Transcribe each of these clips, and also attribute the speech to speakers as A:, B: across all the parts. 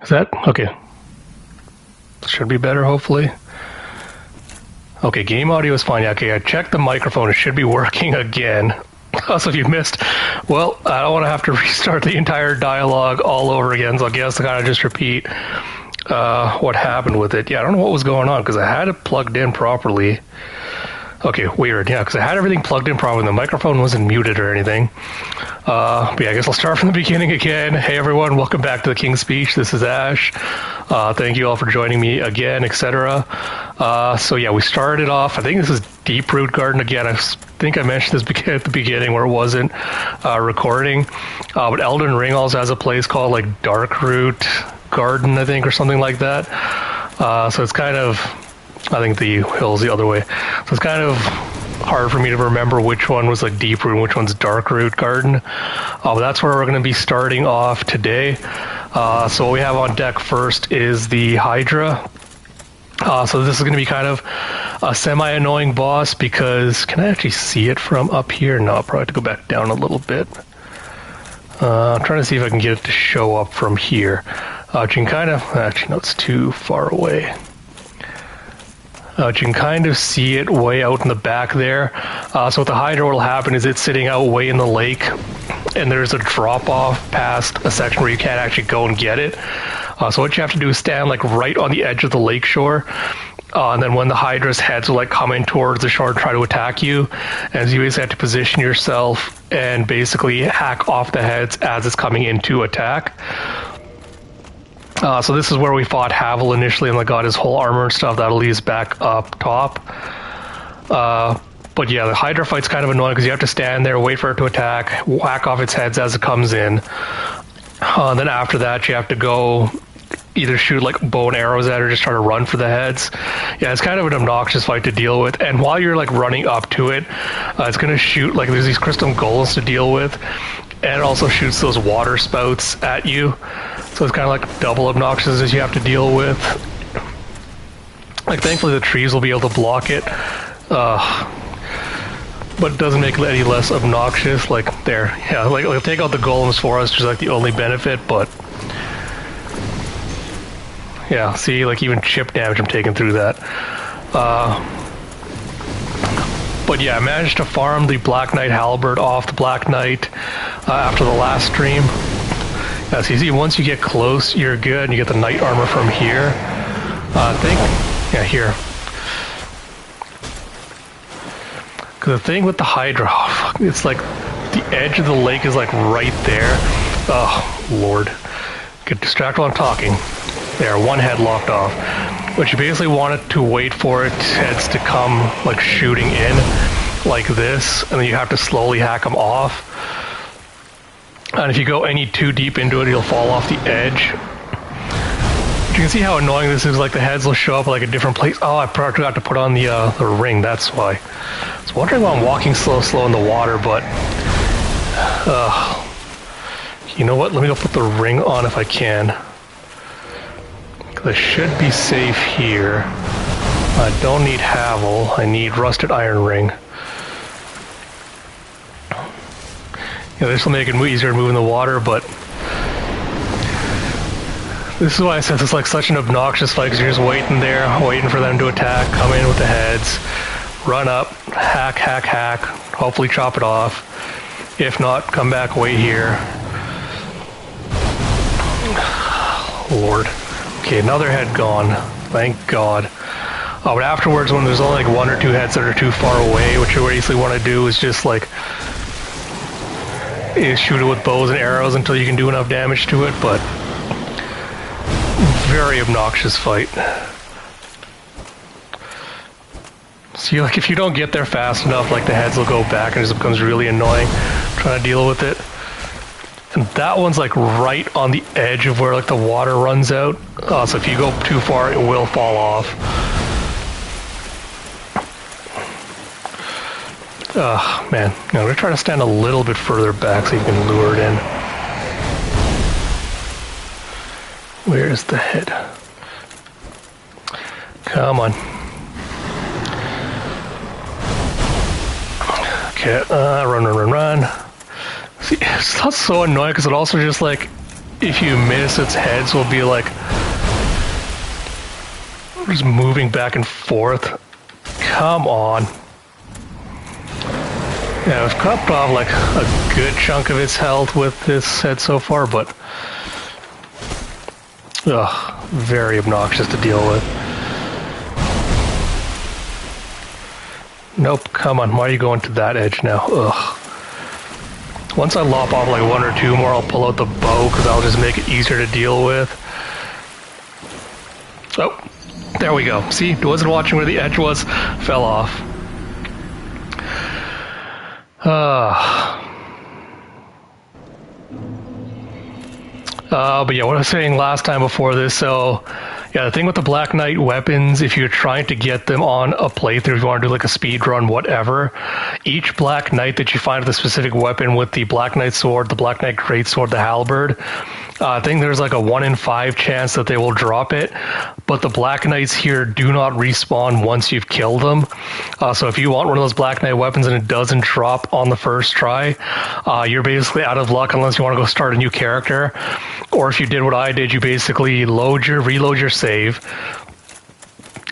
A: Is that okay? Should be better, hopefully. Okay, game audio is fine. Yeah, okay, I checked the microphone. It should be working again. So if you missed, well, I don't want to have to restart the entire dialogue all over again, so I guess I gotta just repeat what happened with it. Yeah, I don't know what was going on, because I had it plugged in properly. Okay, weird. Yeah, because I had everything plugged in properly. The microphone wasn't muted or anything. But yeah, I guess I'll start from the beginning again. Hey everyone, welcome back to the King's Speech. This is Ash. Thank you all for joining me again, etc. So yeah, we started off, I think this is Deep Root Garden again. I think I mentioned this at the beginning where it wasn't recording. But Elden Ring also has a place called like Dark Root Garden, I think, or something like that. So it's kind of, I think the hill's the other way. So it's kind of hard for me to remember which one was like Deep Root and which one's Dark Root Garden. But that's where we're going to be starting off today. So what we have on deck first is the Hydra. So this is going to be kind of a semi-annoying boss because, can I actually see it from up here? No, I'll probably have to go back down a little bit. I'm trying to see if I can get it to show up from here. You can kind of, actually no, it's too far away. You can kind of see it way out in the back there. So with the Hydra, what will happen is it's sitting out way in the lake, and there's a drop-off past a section where you can't actually go and get it. So what you have to do is stand like right on the edge of the lake shore, and then when the Hydra's heads will like come in towards the shore and try to attack you, and you basically have to position yourself and basically hack off the heads as it's coming in to attack. So this is where we fought Havel initially and like got his whole armor and stuff. That'll lead us back up top. But yeah, the Hydra fight's kind of annoying because you have to stand there, wait for it to attack, whack off its heads as it comes in. Then after that, you have to go either shoot like bow and arrows at it or just try to run for the heads. Yeah, it's kind of an obnoxious fight to deal with. And while you're like running up to it, it's going to shoot, like there's these crystal golems to deal with. And it also shoots those water spouts at you. So it's kind of like double obnoxious as you have to deal with. Like thankfully the trees will be able to block it. But it doesn't make it any less obnoxious. Like there, yeah, like it'll take out the golems for us, which is like the only benefit, but yeah, see, like even chip damage I'm taking through that. But yeah, I managed to farm the Black Knight Halberd off the Black Knight after the last stream. So you see, once you get close, you're good, and you get the knight armor from here. I think, yeah, here. Because the thing with the Hydra, oh, fuck, it's like the edge of the lake is like right there. Oh, Lord. Get distracted while I'm talking. There, one head locked off. But you basically want it to wait for its heads to come like shooting in like this, and then you have to slowly hack them off. And if you go any too deep into it, you'll fall off the edge. But you can see how annoying this is, like the heads will show up like a different place. Oh, I forgot to put on the ring, that's why. I was wondering why I'm walking slow in the water, but you know what, let me go put the ring on if I can. I should be safe here. I don't need Havel. I need Rusted Iron Ring. Yeah, this will make it easier to move in the water, but this is why I said it's like such an obnoxious fight, because you're just waiting there, waiting for them to attack, come in with the heads, run up, hack, hopefully chop it off. If not, come back, wait here. Lord. Okay, another head gone. Thank God. But afterwards, when there's only like one or two heads that are too far away, what you basically want to do is just like shoot it with bows and arrows until you can do enough damage to it, but very obnoxious fight. See, like if you don't get there fast enough, like the heads will go back and it just becomes really annoying trying to deal with it. And that one's like right on the edge of where like the water runs out. So if you go too far, it will fall off. Man, I'm gonna try to stand a little bit further back so you can lure it in. Where's the head? Come on. Okay, run. See, it's not so annoying because it also just like if you miss, its heads will be like just moving back and forth. Come on. Yeah, I've cut off like a good chunk of its health with this head so far, but very obnoxious to deal with. Nope, come on, why are you going to that edge now? Ugh. Once I lop off like one or two more, I'll pull out the bow because that'll just make it easier to deal with. Oh, there we go. See, wasn't watching where the edge was, fell off. But yeah, what I was saying last time before this, so yeah, the thing with the Black Knight weapons, if you're trying to get them on a playthrough, if you want to do like a speed run, whatever, each Black Knight that you find with a specific weapon with the Black Knight sword, the Black Knight greatsword, the halberd, I think there's like a 1 in 5 chance that they will drop it, but the Black Knights here do not respawn once you've killed them. So if you want one of those Black Knight weapons and it doesn't drop on the first try, you're basically out of luck unless you want to go start a new character. Or if you did what I did, you basically reload your save,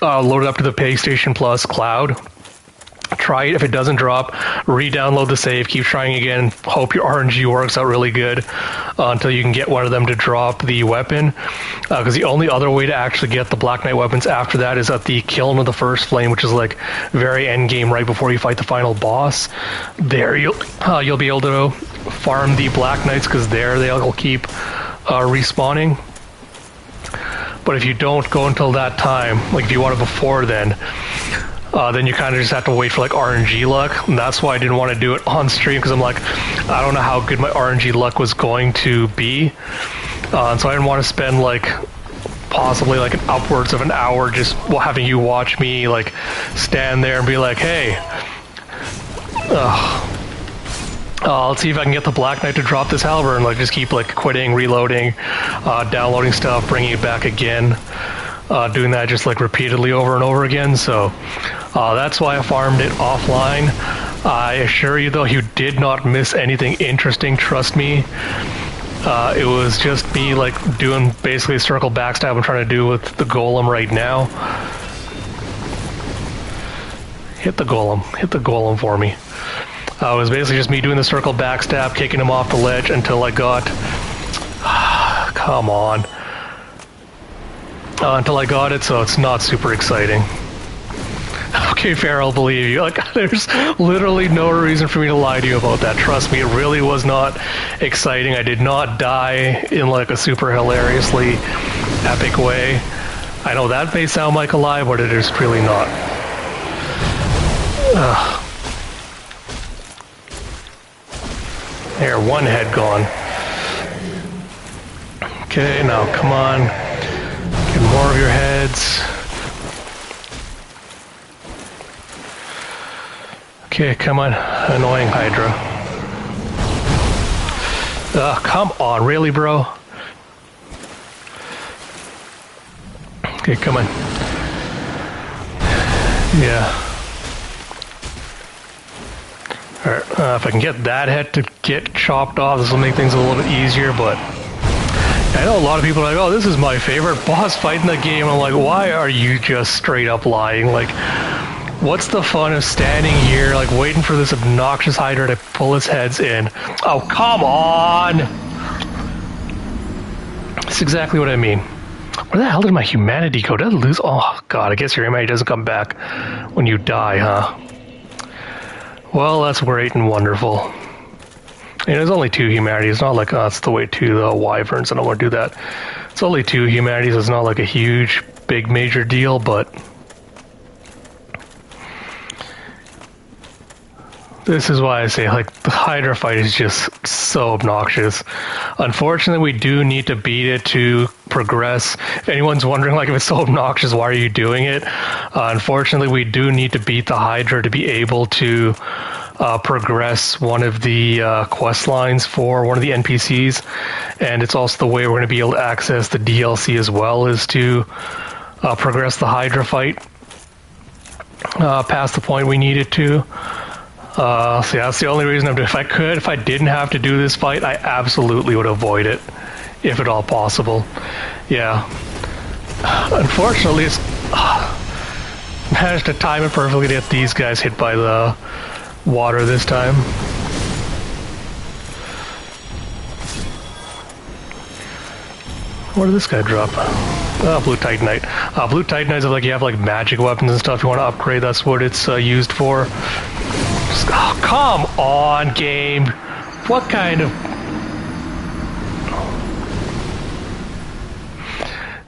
A: load it up to the PlayStation Plus cloud, try it. If it doesn't drop, re-download the save, keep trying again, hope your RNG works out really good until you can get one of them to drop the weapon, because the only other way to actually get the Black Knight weapons after that is at the Kiln of the First Flame, which is like very end game right before you fight the final boss. There you'll be able to farm the Black Knights, because there they'll keep respawning. But if you don't go until that time, like if you want it before then you kind of just have to wait for like RNG luck. And that's why I didn't want to do it on stream, because I'm like, I don't know how good my RNG luck was going to be, and so I didn't want to spend like possibly like upwards of an hour just having you watch me like stand there and be like, hey, let's see if I can get the Black Knight to drop this halberd, and like just keep like quitting, reloading, downloading stuff, bringing it back again, doing that just like repeatedly over and over again. So that's why I farmed it offline. I assure you though, you did not miss anything interesting, trust me. It was just me like doing basically a circle backstab I'm trying to do with the golem right now. Hit the golem for me. It was basically just me doing the circle backstab, kicking him off the ledge until I got... come on. Until I got it, so it's not super exciting. Okay, fair, I'll believe you. Like, there's literally no reason for me to lie to you about that. Trust me, it really was not exciting. I did not die in like a super hilariously epic way. I know that may sound like a lie, but it is really not. There, one head gone. Okay, now come on. Get more of your heads. Okay, come on. Annoying Hydra. Come on, really, bro? Okay, come on. Yeah. Alright, if I can get that head to get chopped off, this will make things a little bit easier, but I know a lot of people are like, oh, this is my favorite boss fight in the game. I'm like, why are you just straight up lying? Like, what's the fun of standing here, like, waiting for this obnoxious Hydra to pull his heads in? Oh, come on! That's exactly what I mean. Where the hell did my humanity go? Did I lose? Oh, God, I guess your humanity doesn't come back when you die, huh? Well, that's great and wonderful. And there's only 2 humanities. It's not like, oh, it's the way to the wyverns. I don't want to do that. It's only 2 humanities. It's not like a huge, big, major deal, but this is why I say, like, the Hydra fight is just so obnoxious. Unfortunately, we do need to beat it to progress. If anyone's wondering, like, if it's so obnoxious, why are you doing it? Unfortunately, we do need to beat the Hydra to be able to progress one of the quest lines for one of the NPCs. And it's also the way we're going to be able to access the DLC as well, is to progress the Hydra fight past the point we needed to. So yeah, that's the only reason if I didn't have to do this fight, I absolutely would avoid it. if at all possible. Yeah. Unfortunately, it's managed to time it perfectly to get these guys hit by the water this time. What did this guy drop? Oh, blue titanite. Blue titanite is like you have like magic weapons and stuff you want to upgrade. That's what it's used for. Just, oh, come on, game. What kind of...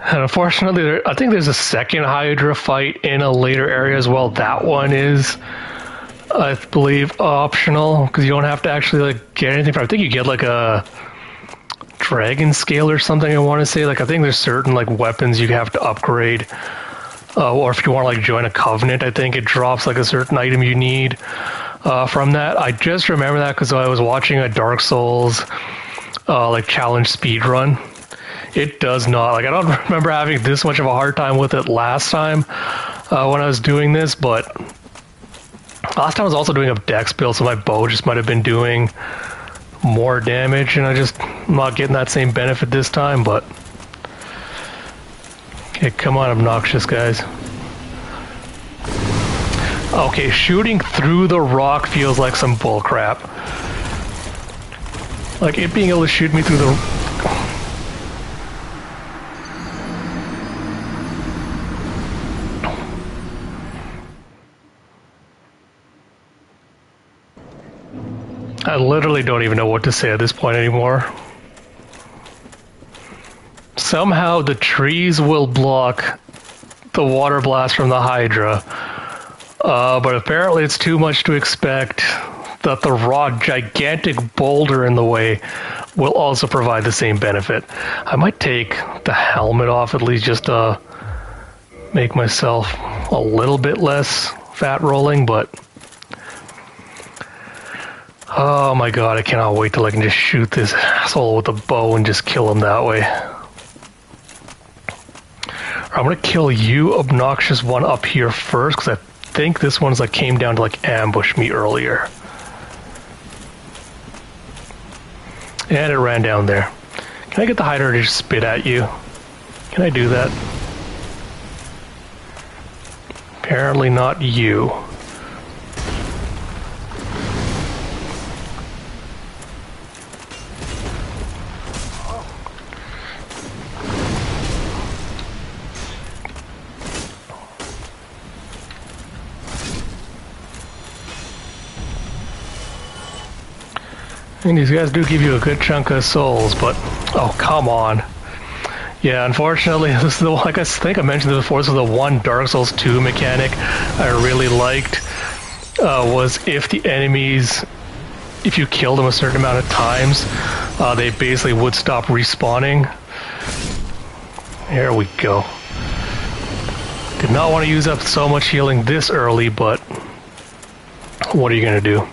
A: And unfortunately, I think there's a second Hydra fight in a later area as well. That one is, I believe, optional because you don't have to actually like get anything from it. I think you get like a dragon scale or something. I want to say, like, I think there's certain like weapons you have to upgrade, or if you want to like join a covenant, I think it drops like a certain item you need from that. I just remember that because I was watching a Dark Souls like challenge speed run. It does not, like, I don't remember having this much of a hard time with it last time when I was doing this, but last time I was also doing a dex build, so my bow just might have been doing more damage, and I'm not getting that same benefit this time, but... Okay, come on, obnoxious guys. Okay, shooting through the rock feels like some bullcrap. Like, it being able to shoot me through the... I literally don't even know what to say at this point anymore. Somehow the trees will block the water blast from the Hydra, but apparently it's too much to expect that the raw gigantic boulder in the way will also provide the same benefit. I might take the helmet off at least just to make myself a little bit less fat rolling, but... Oh my god, I cannot wait till I can just shoot this asshole with a bow and just kill him that way. I'm gonna kill you, obnoxious one, up here first, because I think this one's like came down to like ambush me earlier. And it ran down there. Can I get the Hydra to just spit at you? Can I do that? Apparently not you. And these guys do give you a good chunk of souls, but oh, come on. Yeah, unfortunately, this is the like I think I mentioned this before. This is the one Dark Souls 2 mechanic I really liked. Was if the enemies, if you killed them a certain amount of times, they basically would stop respawning. Here we go. Did not want to use up so much healing this early, but what are you gonna do?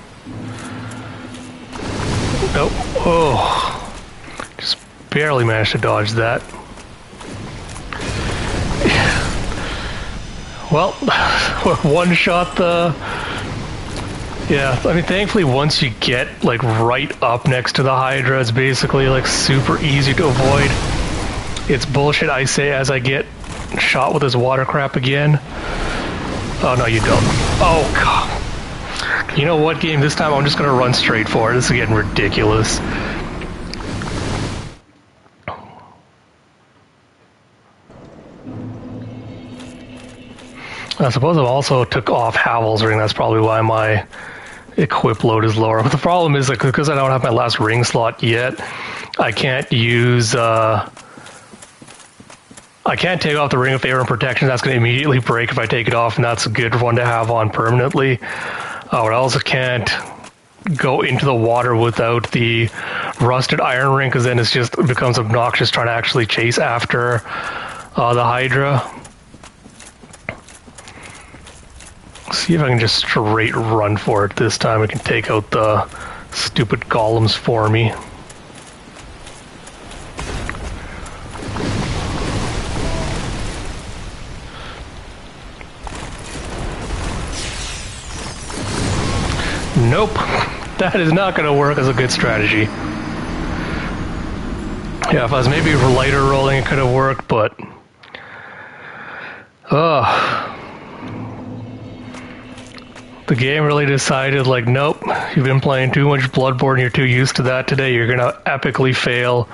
A: Nope. Oh, just barely managed to dodge that. Well, one shot the... Yeah, I mean, thankfully once you get like right up next to the Hydra, it's basically like super easy to avoid. It's bullshit, I say, as I get shot with this water crap again. Oh, no, you don't. Oh, God. You know what, game? This time I'm just going to run straight for it. This is getting ridiculous. I suppose I also took off Havel's ring. That's probably why my equip load is lower. But the problem is that because I don't have my last ring slot yet, I can't use... I can't take off the Ring of Favor and Protection. That's going to immediately break if I take it off, and that's a good one to have on permanently. I also can't go into the water without the Rusted Iron Ring, because then it becomes obnoxious trying to actually chase after the Hydra. See if I can just straight run for it this time. I can take out the stupid golems for me. Nope, that is not going to work as a good strategy. Yeah, if I was maybe lighter rolling, it could have worked, but... The game really decided, like, nope, you've been playing too much Bloodborne, you're too used to that today, you're gonna epically fail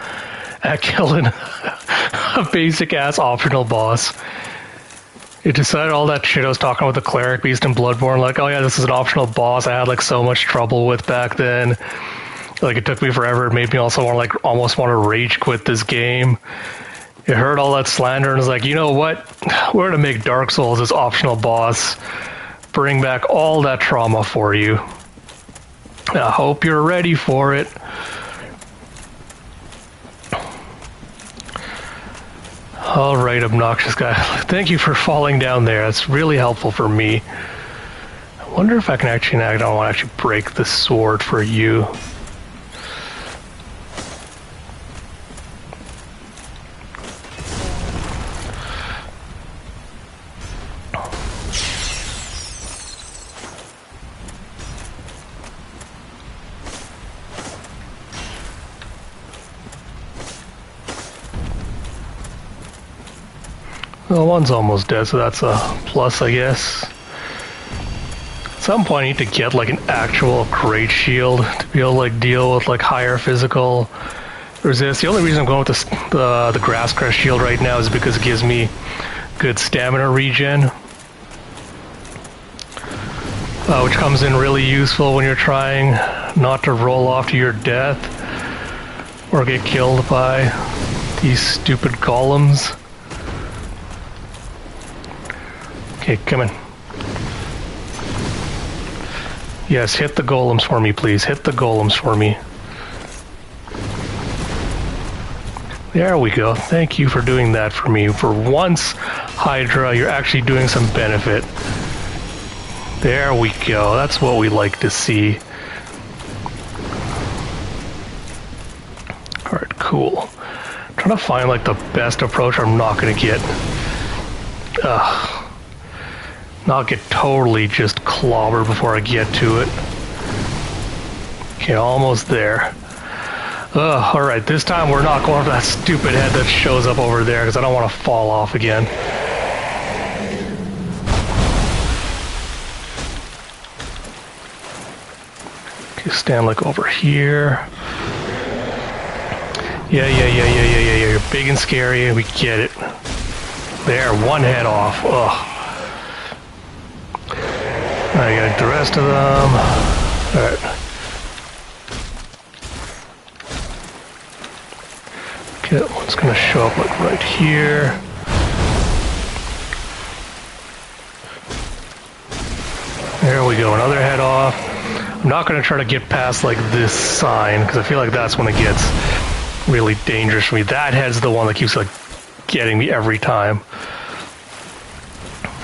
A: at killing a basic-ass optional boss. It decided all that shit I was talking about the Cleric Beast and Bloodborne, like, oh yeah, this is an optional boss I had, like, so much trouble with back then. Like, it took me forever, it made me also want to, like, almost want to rage quit this game. It heard all that slander and was like, you know what? We're gonna make Dark Souls this optional boss. Bring back all that trauma for you. I hope you're ready for it. Alright, obnoxious guy. Thank you for falling down there. That's really helpful for me. I wonder if I can actually... I don't want to actually break the sword for you. Well, one's almost dead, so that's a plus, I guess. At some point, I need to get, like, an actual great shield to be able to, like, deal with, like, higher physical resist. The only reason I'm going with the Grass Crest shield right now is because it gives me good stamina regen. Which comes in really useful when you're trying not to roll off to your death or get killed by these stupid golems. Okay, come in. Yes, hit the golems for me, please. Hit the golems for me. There we go. Thank you for doing that for me. For once, Hydra, you're actually doing some benefit. There we go. That's what we like to see. Alright, cool. I'm trying to find, like, the best approach I'm not gonna get. Not get totally just clobbered before I get to it. Okay, almost there. Alright, this time we're not going for that stupid head that shows up over there because I don't want to fall off again. Okay, stand like over here. Yeah, you're big and scary, we get it. There, one head off. Ugh. I got the rest of them. Alright. Okay, one's gonna show up like right here. There we go, another head off. I'm not gonna try to get past like this sign because I feel like that's when it gets really dangerous for me. That head's the one that keeps like getting me every time.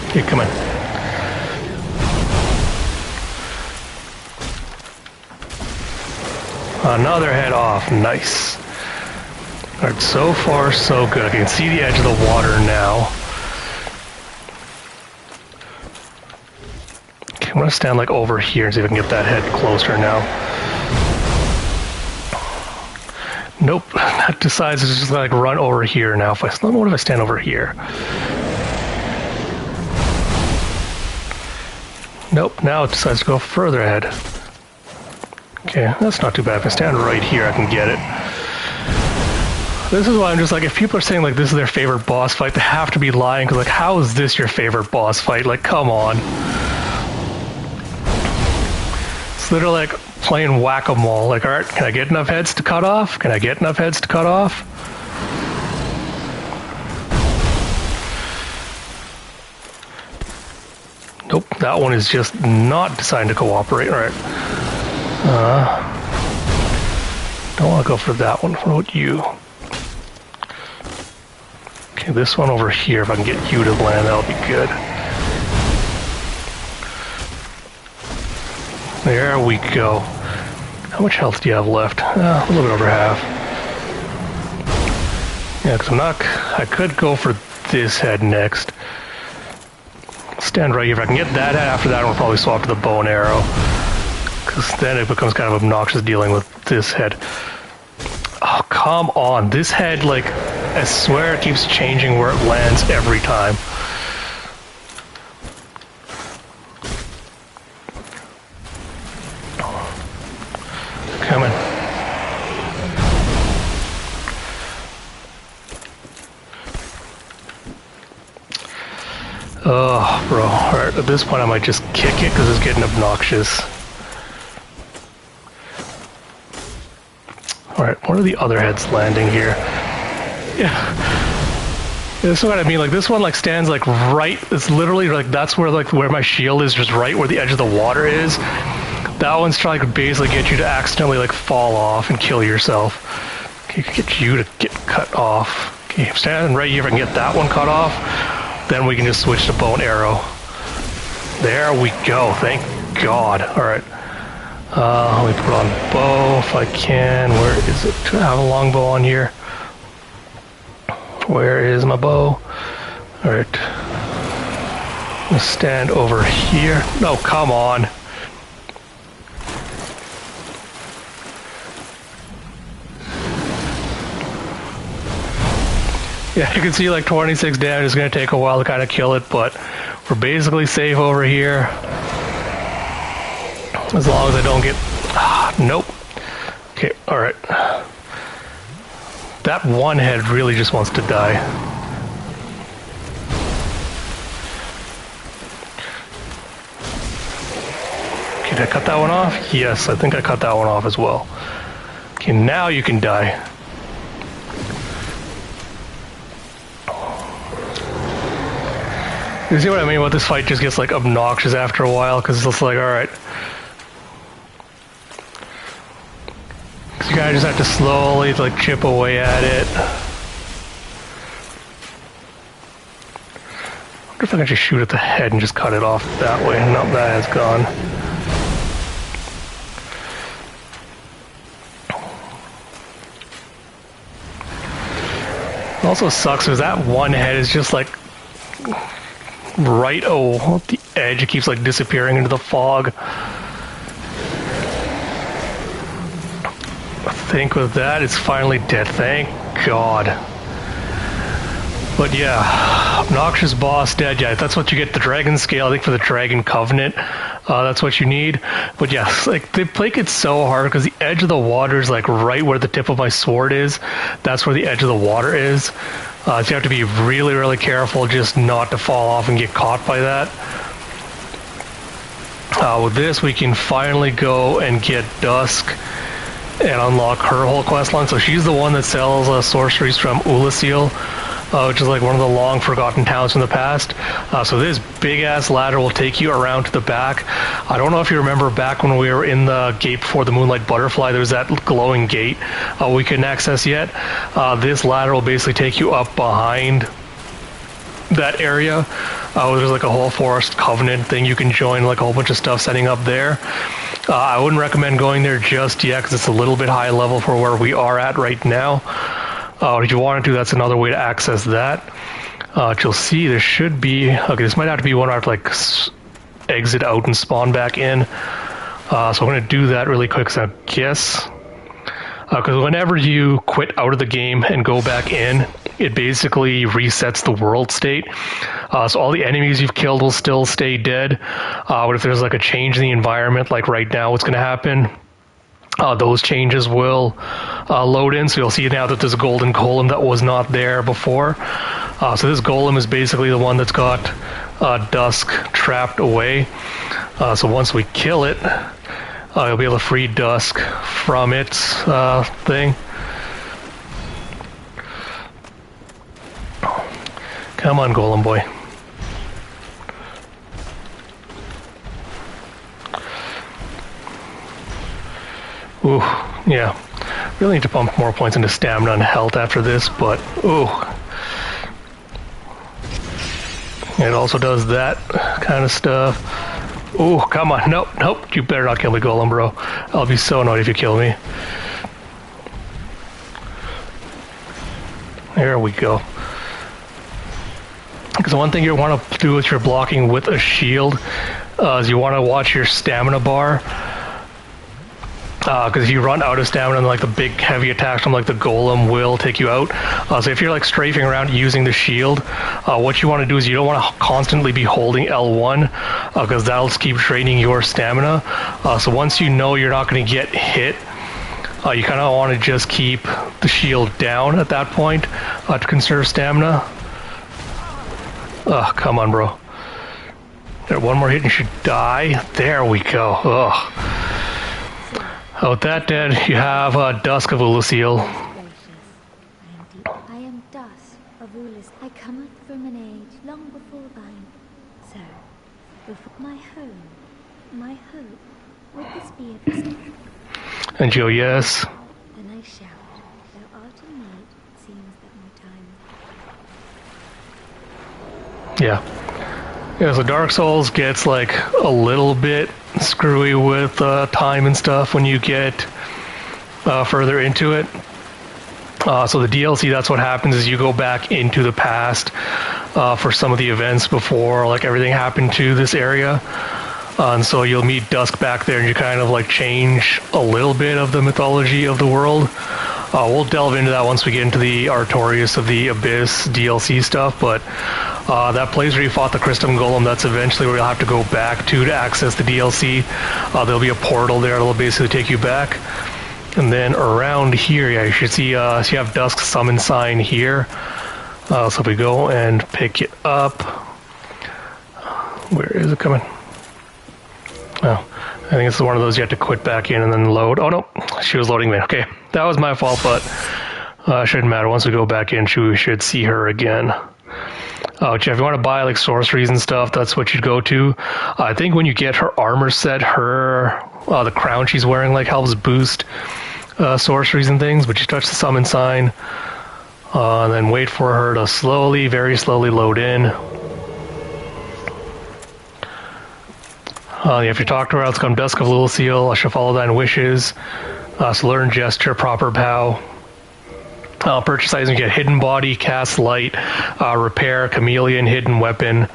A: Okay, come on. Another head off. Nice. Alright, so far so good. I can see the edge of the water now. Okay, I'm gonna stand like over here and see if I can get that head closer now. Nope, that decides to just like run over here now. What if I stand over here? Nope, now it decides to go further ahead. Okay, that's not too bad. If I stand right here, I can get it. This is why I'm just like, if people are saying like this is their favorite boss fight, they have to be lying, because like, how is this your favorite boss fight? Like, come on. It's literally like playing whack-a-mole. Like, alright, can I get enough heads to cut off? Can I get enough heads to cut off? Nope, that one is just not deciding to cooperate. Alright. Don't want to go for that one. What about you? Okay, this one over here, if I can get you to land, that'll be good. There we go. How much health do you have left? A little bit over half. Yeah, because I could go for this head next. Stand right here. If I can get that head after that, I'll probably swap to the bow and arrow. Because then it becomes kind of obnoxious dealing with this head. Oh, come on. This head, like, I swear it keeps changing where it lands every time. Coming. Oh, bro. Alright, at this point I might just kick it because it's getting obnoxious. Alright, what are the other heads landing here? Yeah. This is what I mean, like this one like stands like right, it's literally like that's where like where my shield is, just right where the edge of the water is. That one's trying to basically get you to accidentally like fall off and kill yourself. Okay, get you to get cut off. Okay, I'm standing right here. If I can get that one cut off, then we can just switch to bow and arrow. There we go, thank God. Alright. Let me put on bow if I can. Where is it? Do I have a long bow on here? Where is my bow? Alright. I'm gonna stand over here. No, come on. Yeah, you can see like 26 damage is going to take a while to kind of kill it, but we're basically safe over here. As long as I don't get... nope. Okay, alright. That one head really just wants to die. Okay, did I cut that one off? Yes, I think I cut that one off as well. Okay, now you can die. You see what I mean? What this fight just gets like obnoxious after a while, because it's just like, alright. Because you kind of just have to slowly like chip away at it. I wonder if I can just shoot at the head and just cut it off that way. Nope, that has gone. It also sucks because that one head is just like right at the edge. It keeps like disappearing into the fog. I think with that it's finally dead, thank God. But yeah, obnoxious boss dead. Yeah, that's what you get, the dragon scale. I think for the dragon covenant, that's what you need. But yes, like they make it so hard because the edge of the water is like right where the tip of my sword is. That's where the edge of the water is. So you have to be really, really careful just not to fall off and get caught by that. With this, we can finally go and get Dusk and unlock her whole quest line. So she's the one that sells sorceries from Ulasil, which is like one of the long forgotten towns from the past. So this big ass ladder will take you around to the back. I don't know if you remember back when we were in the gate before the Moonlight Butterfly, there was that glowing gate we couldn't access yet. This ladder will basically take you up behind that area. There's like a whole forest covenant thing you can join, like a whole bunch of stuff setting up there. I wouldn't recommend going there just yet because it's a little bit high level for where we are at right now. If you want to do, that's another way to access that. You'll see there should be... Okay, this might have to be one where I have to like exit out and spawn back in. So I'm going to do that really quick, so I guess... Because whenever you quit out of the game and go back in, it basically resets the world state. So all the enemies you've killed will still stay dead. But if there's like a change in the environment, like right now what's going to happen... those changes will load in, so you'll see now that there's a golden golem that was not there before. So this golem is basically the one that's got Dusk trapped away. So once we kill it, you'll be able to free Dusk from its thing. Come on, golem boy. Ooh, yeah. Really need to pump more points into stamina and health after this, but ooh. It also does that kind of stuff. Ooh, come on. Nope, nope. You better not kill me, golem, bro. I'll be so annoyed if you kill me. There we go. Because one thing you want to do if you're blocking with a shield is you want to watch your stamina bar. Because if you run out of stamina, like the big heavy attacks from like the golem will take you out. So if you're like strafing around using the shield, what you want to do is you don't want to constantly be holding L1 because that'll keep draining your stamina. So once you know you're not going to get hit, you kind of want to just keep the shield down at that point to conserve stamina. Come on, bro. One more hit and you should die. There we go. Ugh. Oh, with that dead, you have Dusk of Ulasil.
B: I am Dusk of Ulasil. I come up from an age long before thine. So, before my hope, would this be a visit?
A: And Joe, yes.
B: Then I shout, thou art in need, seems that my time.
A: Yeah, so Dark Souls gets like a little bit screwy with time and stuff when you get further into it. So the DLC, that's what happens is you go back into the past for some of the events before like everything happened to this area. And so you'll meet Dusk back there and you kind of like change a little bit of the mythology of the world. We'll delve into that once we get into the Artorias of the Abyss DLC stuff, but that place where you fought the Christum Golem, that's eventually where you'll have to go back to access the DLC. There'll be a portal there that'll basically take you back. And then around here, yeah, you should see, so you have Dusk's summon sign here. So if we go and pick it up, where is it coming? Oh, I think it's one of those you have to quit back in and then load. Oh no, she was loading me. Okay, that was my fault, but shouldn't matter. Once we go back in, we should see her again. Jeff, if you want to buy like sorceries and stuff, that's what you'd go to. I think when you get her armor set, the crown she's wearing like helps boost sorceries and things. But you touch the summon sign, and then wait for her to very slowly load in. If you talk to her, let's come Dusk of Ulasil. I shall follow thine wishes. So learn gesture, proper bow. Purchase items, you get hidden body, cast light, repair, chameleon, hidden weapon.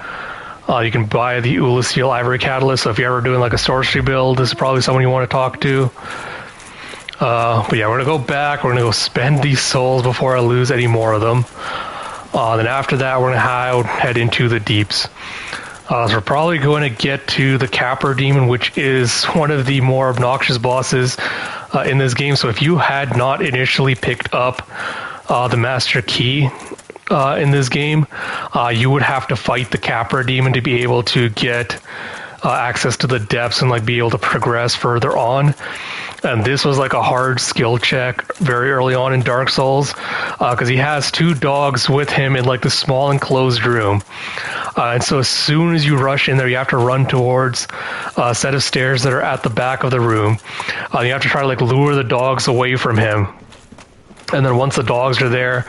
A: You can buy the Ulasil ivory catalyst. So if you're ever doing like a sorcery build, this is probably someone you want to talk to. But yeah, we're gonna go back. We're gonna go spend these souls before I lose any more of them. Then after that, we're gonna head into the deeps. So we're probably going to get to the Capper Demon, which is one of the more obnoxious bosses in this game. So if you had not initially picked up the Master Key in this game, you would have to fight the Capper Demon to be able to get access to the depths and like be able to progress further on. And this was like a hard skill check very early on in Dark Souls because he has two dogs with him in like the small enclosed room. And so as soon as you rush in there, you have to run towards a set of stairs that are at the back of the room. You have to try to like lure the dogs away from him. And then once the dogs are there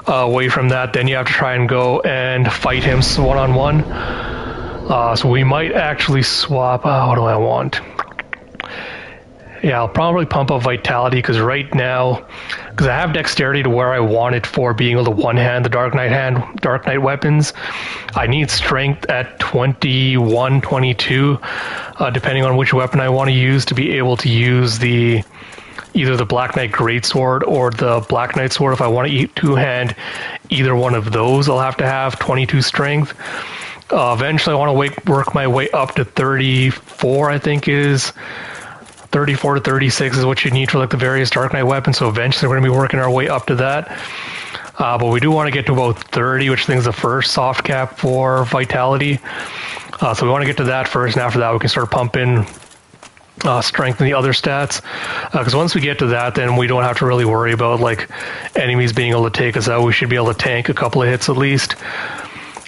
A: away from that, then you have to try and go and fight him one-on-one. So we might actually swap. What do I want? Yeah, I'll probably pump up Vitality because right now, because I have Dexterity to where I want it for being able to one-hand the Dark Knight weapons, I need Strength at 21, 22, depending on which weapon I want to use to be able to use either the Black Knight Greatsword or the Black Knight Sword. If I want to two-hand either one of those, I'll have to have 22 Strength. Eventually, I want to work my way up to 34, I think is... 34 to 36 is what you need for like the various Dark Knight weapons, so eventually we're going to be working our way up to that. But we do want to get to about 30, which I think is the first soft cap for Vitality. So we want to get to that first, and after that we can start pumping strength and the other stats. Because once we get to that, then we don't have to really worry about like enemies being able to take us out. We should be able to tank a couple of hits at least.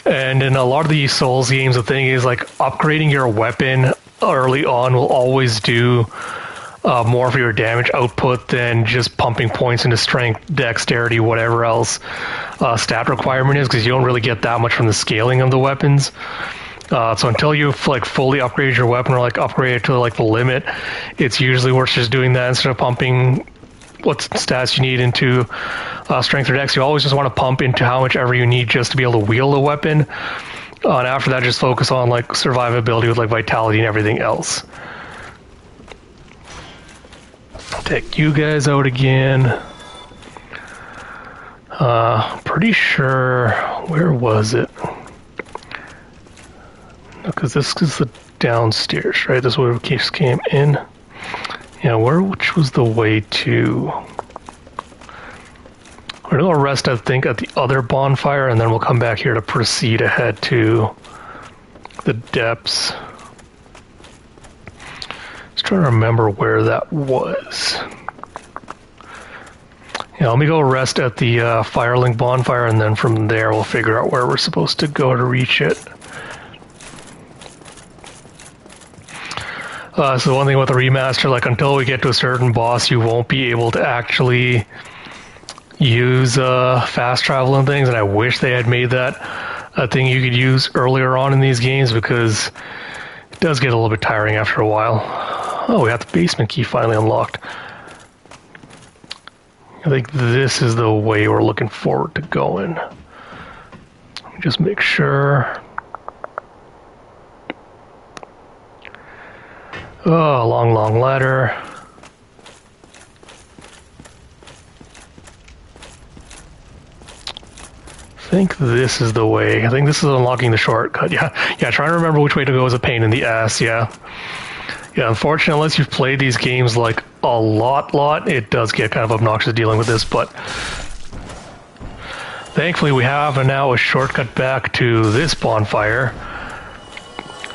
A: And in a lot of these Souls games, the thing is like upgrading your weapon early on will always do more for your damage output than just pumping points into strength, dexterity, whatever else stat requirement is, because you don't really get that much from the scaling of the weapons. So until you've like fully upgraded your weapon or like upgrade it to like the limit, it's usually worth just doing that instead of pumping what stats you need into strength or dex. You always just want to pump into how much ever you need just to be able to wield a weapon. And after that, just focus on like survivability with like vitality and everything else. Take you guys out again. Pretty sure, where was it? Because this is the downstairs, right? This is where we just came in. Yeah, which was the way to... We're gonna rest, I think, at the other bonfire, and then we'll come back here to proceed ahead to the depths. Just trying to remember where that was. Yeah, let me go rest at the Firelink bonfire, and then from there we'll figure out where we're supposed to go to reach it. So one thing with the remaster, like until we get to a certain boss, you won't be able to actually use fast travel and things, and I wish they had made that a thing you could use earlier on in these games, because it does get a little bit tiring after a while. Oh, we got the basement key finally unlocked. I think this is the way we're looking forward to going. Let me just make sure. Oh, long ladder. I think this is the way. I think this is unlocking the shortcut. Yeah, trying to remember which way to go is a pain in the ass, yeah. Yeah, unfortunately, unless you've played these games like a lot, it does get kind of obnoxious dealing with this, but thankfully we have now a shortcut back to this bonfire.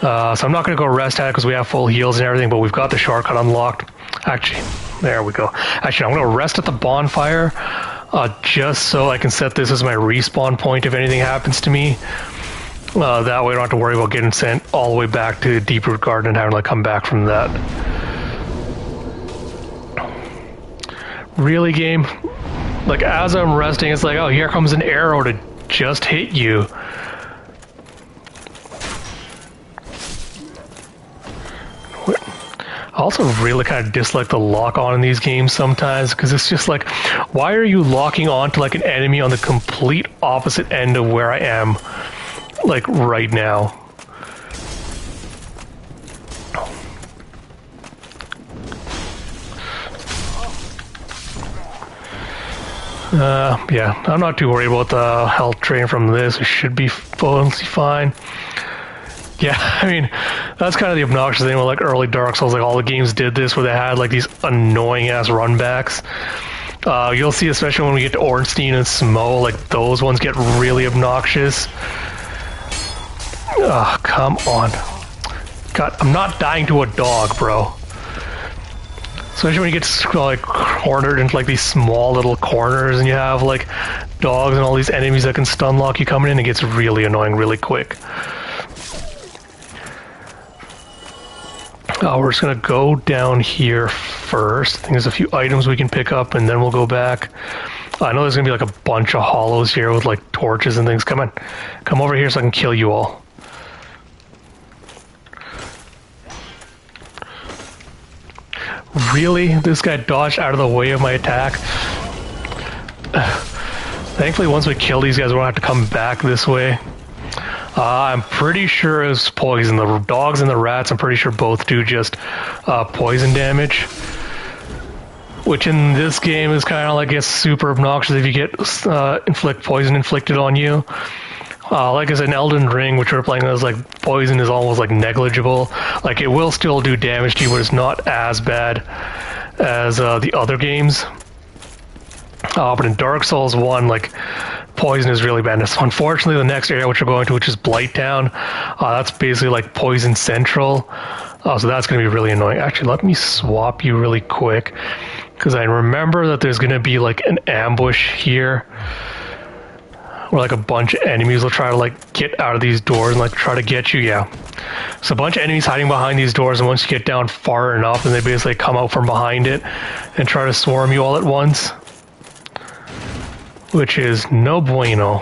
A: So I'm not going to go rest at it because we have full heals and everything, but we've got the shortcut unlocked. Actually, there we go. Actually, I'm going to rest at the bonfire just so I can set this as my respawn point if anything happens to me. That way I don't have to worry about getting sent all the way back to Deeproot Garden and having to like come back from that. Really, game? Like as I'm resting, it's like, oh, here comes an arrow to just hit you. I also really kind of dislike the lock on in these games sometimes, because it's just like, why are you locking on to like an enemy on the complete opposite end of where I am, like right now? Yeah, I'm not too worried about the health drain from this. It should be mostly fine. Yeah, I mean, that's kind of the obnoxious thing with like early Dark Souls. Like all the games did this, where they had like these annoying ass runbacks. You'll see, especially when we get to Ornstein and Smo, like those ones get really obnoxious. Oh, come on. God, I'm not dying to a dog, bro. Especially when you get like cornered into like these small little corners and you have like dogs and all these enemies that can stun lock you coming in, it gets really annoying really quick. We're just going to go down here first. I think there's a few items we can pick up and then we'll go back. I know there's going to be like a bunch of hollows here with like torches and things. Come on. Come over here so I can kill you all. Really? This guy dodged out of the way of my attack? Thankfully, once we kill these guys, we won't have to come back this way. I'm pretty sure it's poison. The dogs and the rats, I'm pretty sure both do just poison damage. Which in this game is kind of like it's super obnoxious if you get poison inflicted on you. Like I said, in Elden Ring, which we're playing as, like poison is almost like negligible. Like it will still do damage to you, but it's not as bad as the other games. But in Dark Souls 1, like poison is really bad. So unfortunately, the next area which we're going to, which is Blighttown, that's basically like Poison Central. So that's going to be really annoying. Actually, let me swap you really quick, because I remember that there's going to be like an ambush here, where like a bunch of enemies will try to like get out of these doors and like try to get you. Yeah. So a bunch of enemies hiding behind these doors, and once you get down far enough, then they basically come out from behind it and try to swarm you all at once. Which is no bueno.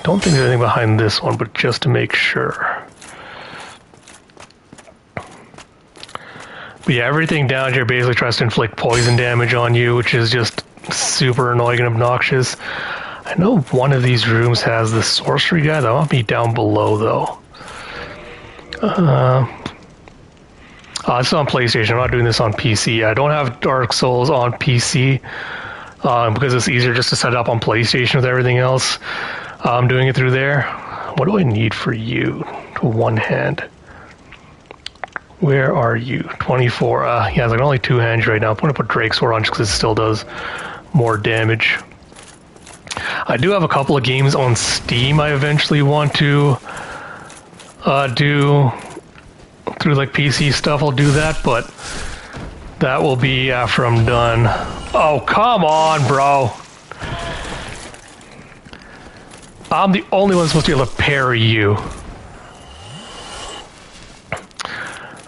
A: Don't think there's anything behind this one, but just to make sure. But yeah, everything down here basically tries to inflict poison damage on you, which is just super annoying and obnoxious. I know one of these rooms has the sorcery guy. That might be down below, though. This is on PlayStation. I'm not doing this on PC. I don't have Dark Souls on PC because it's easier just to set it up on PlayStation with everything else. I'm doing it through there. What do I need for you? To one hand. Where are you? 24. Yeah, it's like only two hands right now. I'm going to put Drake's Sword on just because it still does more damage. I do have a couple of games on Steam I eventually want to do through like PC stuff. I'll do that, but that will be after I'm done. Oh, come on, bro. I'm the only one supposed to be able to parry you.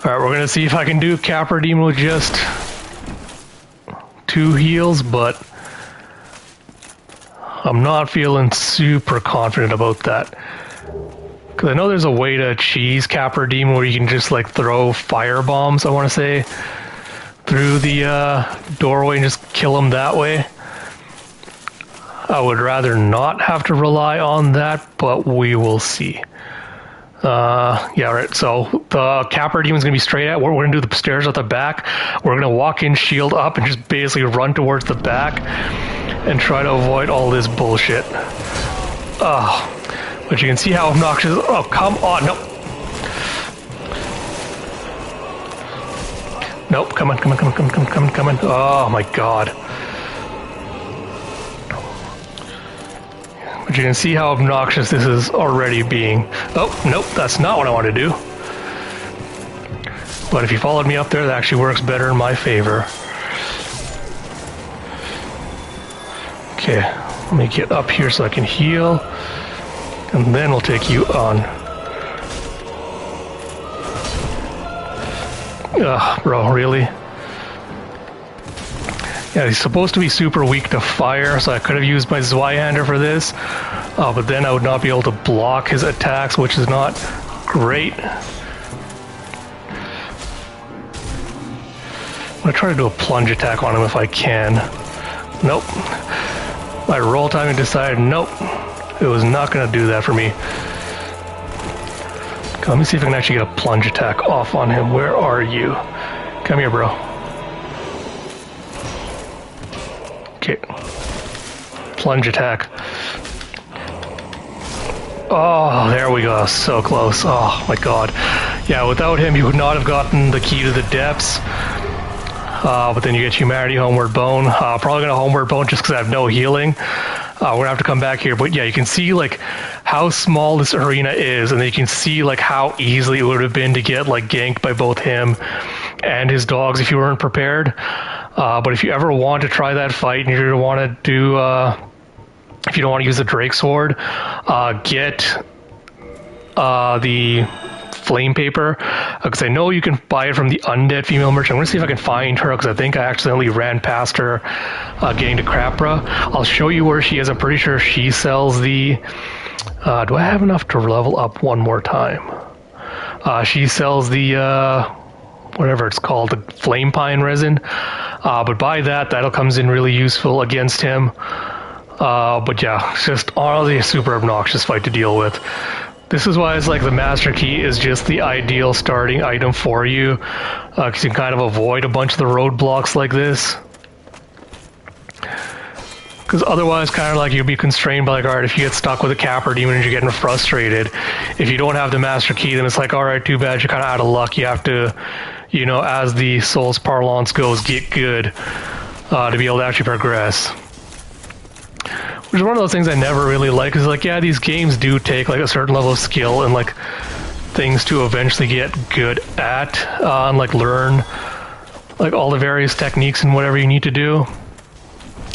A: Alright, we're gonna see if I can do Capra Demon with just 2 heals, but I'm not feeling super confident about that. Because I know there's a way to cheese Capra Demon where you can just like throw fire bombs, I want to say, through the doorway and just kill them that way. I would rather not have to rely on that, but we will see. Yeah, right. So the Capra Demon's gonna be straight at. We're gonna do the stairs at the back. We're gonna walk in, shield up, and just basically run towards the back and try to avoid all this bullshit. Oh, but you can see how obnoxious. Oh, come on! Nope. Nope. Come on! Come on! Come on! Come on! Come on! Come on! Come on! Oh my god. But you can see how obnoxious this is already being. Oh, nope, that's not what I want to do. But if you followed me up there, that actually works better in my favor. Okay, let me get up here so I can heal. And then we'll take you on. Ugh, bro, really? Yeah, he's supposed to be super weak to fire, so I could have used my Zweihander for this. But then I would not be able to block his attacks, which is not great. I'm going to try to do a plunge attack on him if I can. Nope. My roll timing decided, nope. It was not going to do that for me. Okay, let me see if I can actually get a plunge attack off on him. Where are you? Come here, bro. Okay. Plunge attack. Oh, there we go. So close. Oh my god. Yeah, without him you would not have gotten the key to the depths. But then you get Humanity, Homeward Bone. Probably gonna Homeward Bone just because I have no healing. We're gonna have to come back here. But yeah, you can see like how small this arena is, and then you can see like how easily it would have been to get like ganked by both him and his dogs if you weren't prepared. But if you ever want to try that fight and you don't want to do, if you don't want to use the Drake Sword, get the Flame Paper, because I know you can buy it from the Undead Female Merchant. I'm going to see if I can find her, because I think I accidentally ran past her getting to Capra. I'll show you where she is. I'm pretty sure she sells the... do I have enough to level up one more time? She sells the... whatever it's called, the flame pine resin. But by that'll comes in really useful against him. But yeah, it's just honestly a super obnoxious fight to deal with. This is why it's like the Master Key is just the ideal starting item for you, because you can kind of avoid a bunch of the roadblocks like this. Because otherwise, kind of like you'll be constrained by like, alright, if you get stuck with a Capra Demon and you're getting frustrated, if you don't have the Master Key, then it's like, alright, too bad, you're kind of out of luck. You have to, you know, as the Souls parlance goes, get good to be able to actually progress. Which is one of those things I never really like, is like, yeah, these games do take like a certain level of skill and like things to eventually get good at, and like learn like all the various techniques and whatever you need to do.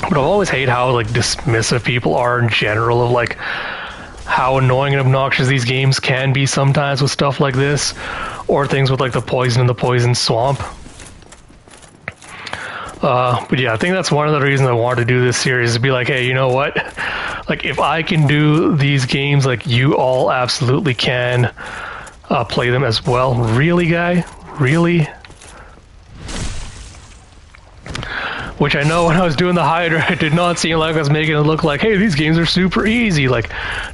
A: But I've always hated how like dismissive people are in general of like how annoying and obnoxious these games can be sometimes with stuff like this, or things with like the poison and the poison swamp. But yeah, I think that's one of the reasons I wanted to do this series, is to be like, hey, you know what? Like, if I can do these games, like, you all absolutely can play them as well. Really, guy? Really? Which I know when I was doing the Hydra, it did not seem like I was making it look like, hey, these games are super easy. Like,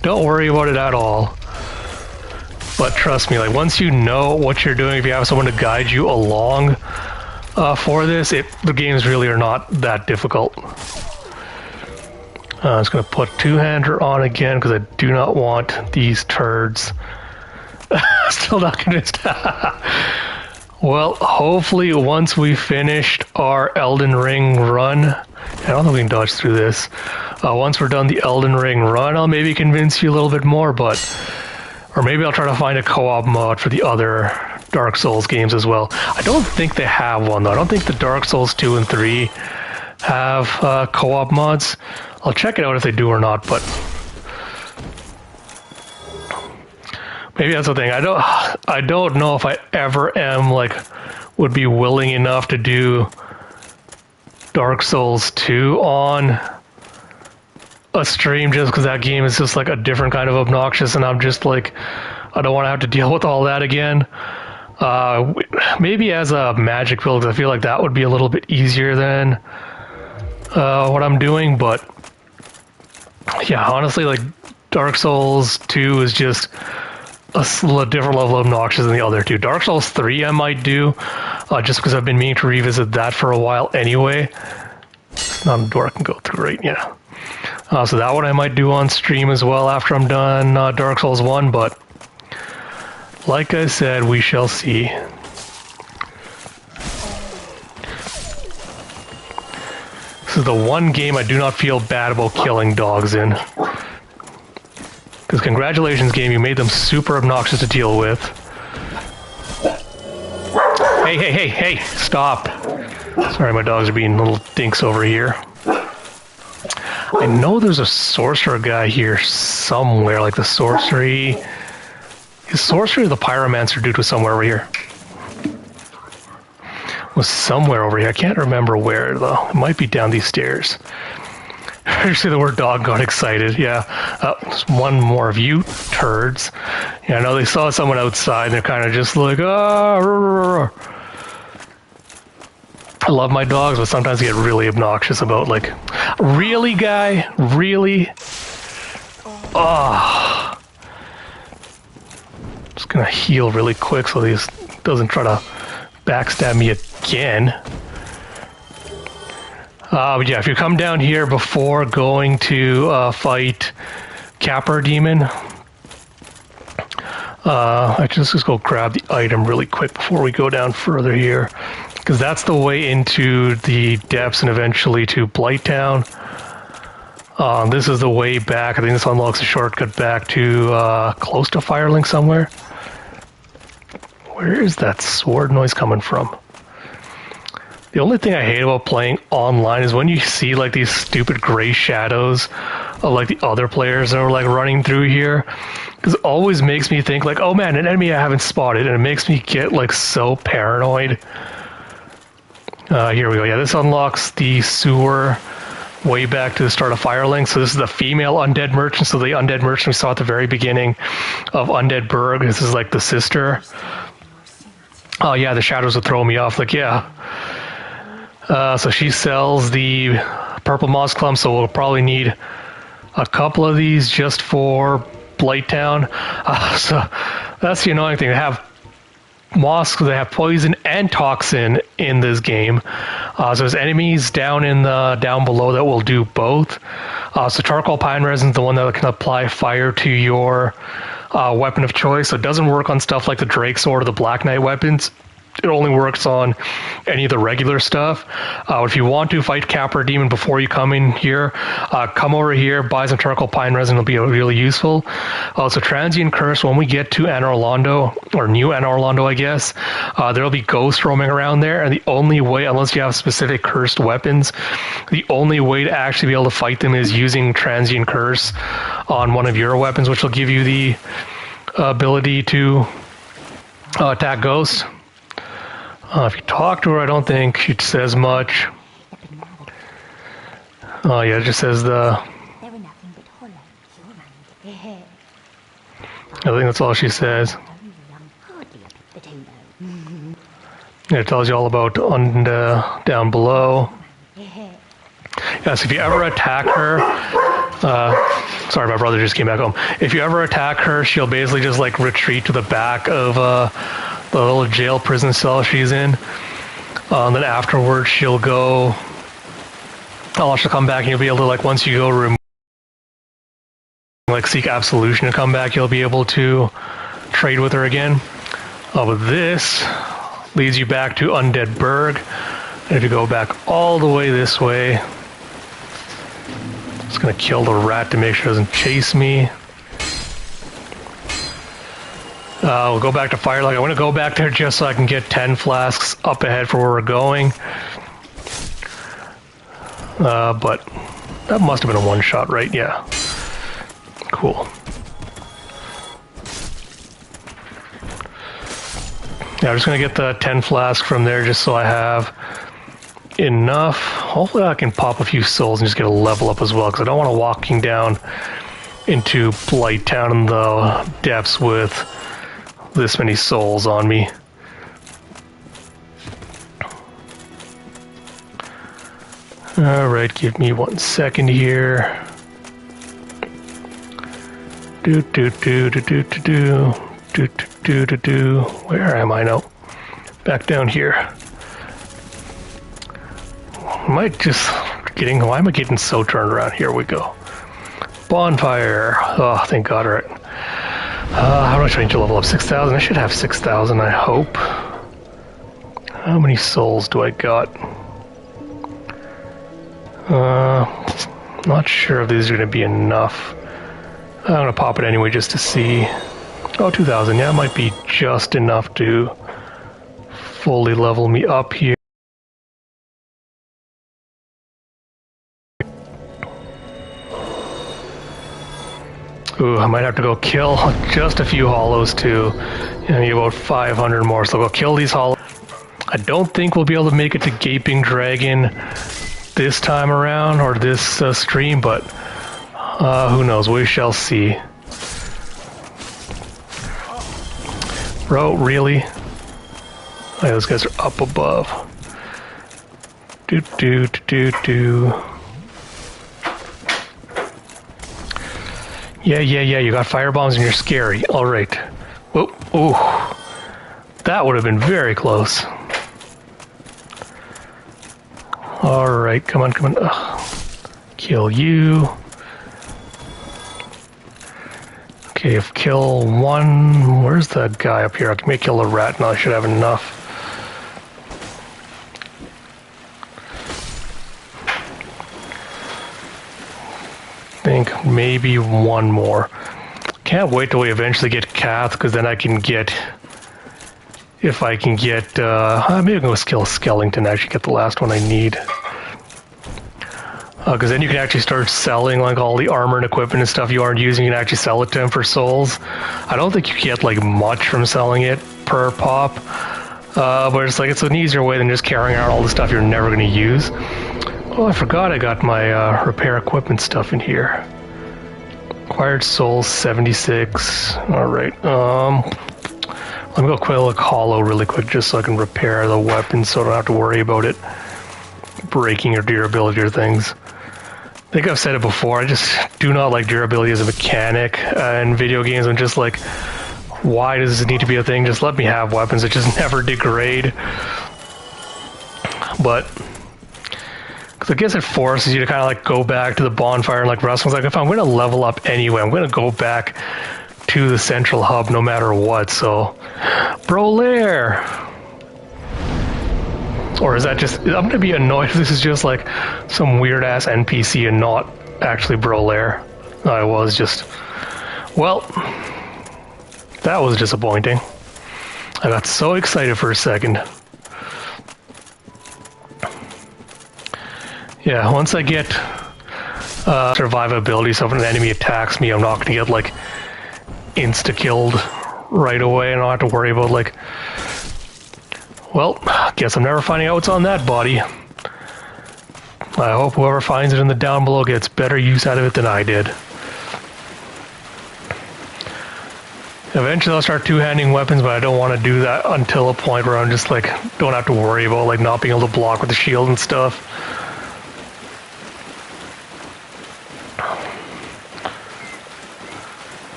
A: don't worry about it at all. But trust me, like once you know what you're doing, if you have someone to guide you along for this, the games really are not that difficult. I'm just going to put two-hander on again because I do not want these turds. Still not convinced. Well, hopefully once we finished our Elden Ring run, I don't think we can dodge through this. Once we're done the Elden Ring run, I'll maybe convince you a little bit more, or maybe I'll try to find a co-op mod for the other Dark Souls games as well. I don't think they have one though. I don't think the Dark Souls 2 and 3 have co-op mods. I'll check it out if they do or not, but maybe that's the thing. I don't know if I ever would be willing enough to do Dark Souls 2 on a stream just because that game is just like a different kind of obnoxious, and I'm just like, I don't want to have to deal with all that again. Maybe as a magic build, I feel like that would be a little bit easier than what I'm doing, but yeah, honestly, like Dark Souls 2 is just a different level of obnoxious than the other two. Dark Souls 3 I might do, just because I've been meaning to revisit that for a while anyway. It's not a door I can go through, right? Yeah. So that one I might do on stream as well after I'm done Dark Souls 1, but like I said, we shall see. This is the one game I do not feel bad about killing dogs in. Because congratulations, game, you made them super obnoxious to deal with. Hey, stop. Sorry, my dogs are being little dinks over here. I know there's a sorcerer guy here somewhere, like the sorcery... Is sorcery or the pyromancer dude was somewhere over here? Was somewhere over here. I can't remember where, though. It might be down these stairs. I just say the word dog, got excited. Yeah. There's one more of you turds. Yeah, I know they saw someone outside and they're kind of just like, ah. I love my dogs, but sometimes they get really obnoxious about, like, really, guy? Really? Oh. Just gonna heal really quick so he doesn't try to backstab me again. But yeah, if you come down here before going to fight Capra Demon, I just go grab the item really quick before we go down further here, because that's the way into the depths and eventually to Blighttown. This is the way back. I think this unlocks a shortcut back to close to Firelink somewhere. Where is that sword noise coming from? The only thing I hate about playing online is when you see like these stupid gray shadows of like the other players that are like running through here. Because it always makes me think like, oh man, an enemy I haven't spotted, and it makes me get like so paranoid. Here we go. Yeah, this unlocks the sewer way back to the start of Firelink. So this is the female undead merchant. So the undead merchant we saw at the very beginning of Undead Burg. This is like the sister. Oh yeah, the shadows would throw me off. Like, yeah. So she sells the purple moss clump, so we'll probably need a couple of these just for Blighttown. So that's the annoying thing. They have moss, they have poison and toxin in this game. So there's enemies down below that will do both. So charcoal pine resin is the one that can apply fire to your weapon of choice. So it doesn't work on stuff like the Drake Sword or the Black Knight weapons. It only works on any of the regular stuff. If you want to fight Capra Demon before you come in here, come over here, buy some charcoal pine resin. It'll be really useful. So Transient Curse, when we get to Anor Londo, or New Anor Londo, I guess, there'll be ghosts roaming around there. And the only way, unless you have specific cursed weapons, the only way to actually be able to fight them is using Transient Curse on one of your weapons, which will give you the ability to attack ghosts. If you talk to her, I don't think she says much. Oh yeah, it just says I think that's all she says. Yeah, it tells you all about down below. Yeah, Yes, if you ever attack her, sorry, my brother just came back home. If you ever attack her, she'll basically just like retreat to the back of the little jail prison cell she's in. Then afterwards, she'll go. She'll come back, and you'll be able to, like, once you go like seek absolution to come back, you'll be able to trade with her again. But this leads you back to Undead Burg. And if you go back all the way this way, just gonna kill the rat to make sure it doesn't chase me. We'll go back to Firelight. I want to go back there just so I can get 10 flasks up ahead for where we're going. But that must have been a one-shot, right? Yeah. Cool. Yeah, I'm just going to get the 10 flask from there just so I have enough. Hopefully I can pop a few souls and just get a level up as well, because I don't want to walking down into Blight Town in the depths with this many souls on me. Alright, give me 1 second here. Where am I now? Back down here. Why am I getting so turned around? Here we go. Bonfire. Oh, thank God, alright. How much do I need to level up? 6,000? I should have 6,000, I hope. How many souls do I got? Not sure if these are going to be enough. I'm going to pop it anyway just to see. Oh, 2,000. Yeah, it might be just enough to fully level me up here. Ooh, I might have to go kill just a few hollows too. I need about 500 more, so I'll go kill these hollows. I don't think we'll be able to make it to Gaping Dragon this time around, or this stream, but who knows, we shall see. Bro, really? Oh, yeah, those guys are up above. Yeah, you got firebombs and you're scary. Alright. Whoa, ooh. That would have been very close. Alright, come on. Ugh. Kill you. Okay, if kill one... Where's that guy up here? I may kill a rat now, I should have enough. I think maybe one more. Can't wait till we eventually get Kath, because then I can get... If I can get... maybe I can go skill Skellington, actually get the last one I need. Because then you can actually start selling like all the armor and equipment and stuff you aren't using. You can actually sell it to him for souls. I don't think you get like much from selling it per pop, but it's like it's an easier way than just carrying out all the stuff you're never going to use. Oh, I forgot I got my repair equipment stuff in here. Acquired souls 76. All right. Let me go quick hollow really quick just so I can repair the weapon, so I don't have to worry about it breaking or durability or things. I think I've said it before, I just do not like durability as a mechanic in video games. I'm just like, why does this need to be a thing? Just let me have weapons that just never degrade. But, because I guess it forces you to kind of like go back to the bonfire and like wrestle. It's like, if I'm going to level up anyway, I'm going to go back to the central hub no matter what, so... Brolaire! Or is that just... I'm going to be annoyed if this is just like some weird-ass NPC and not actually Brolaire. I was just... Well, that was disappointing. I got so excited for a second. Yeah, once I get survivability, so if an enemy attacks me, I'm not going to get like insta-killed right away. I don't have to worry about like... Well, guess I'm never finding out what's on that body. I hope whoever finds it in the down below gets better use out of it than I did. Eventually I'll start two-handing weapons, but I don't want to do that until a point where I'm just like, don't have to worry about like not being able to block with the shield and stuff.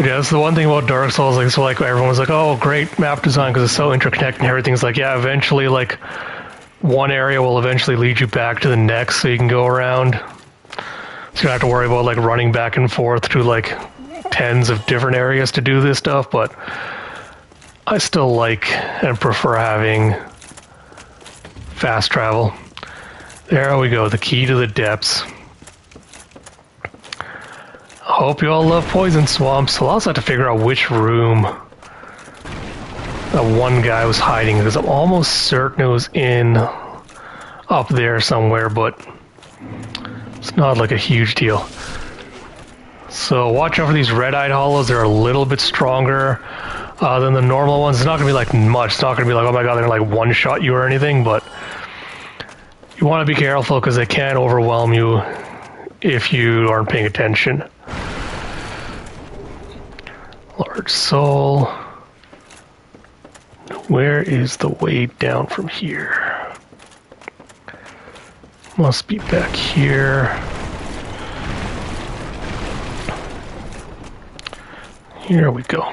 A: Yeah, that's the one thing about Dark Souls. Like, so like everyone's like, "Oh, great map design because it's so interconnected and everything's like, yeah." Eventually, like one area will eventually lead you back to the next, so you can go around. So you don't have to worry about like running back and forth to like tens of different areas to do this stuff. But I still like and prefer having fast travel. There we go. The key to the depths. Hope you all love poison swamps. I'll also have to figure out which room that one guy was hiding, because I'm almost certain it was in up there somewhere, but it's not like a huge deal. So watch out for these red-eyed hollows. They're a little bit stronger than the normal ones. It's not going to be like much. It's not going to be like, oh my god, they're going to like one-shot you or anything, but you want to be careful because they can overwhelm you if you aren't paying attention. Large soul. Where is the way down from here? Must be back here. Here we go.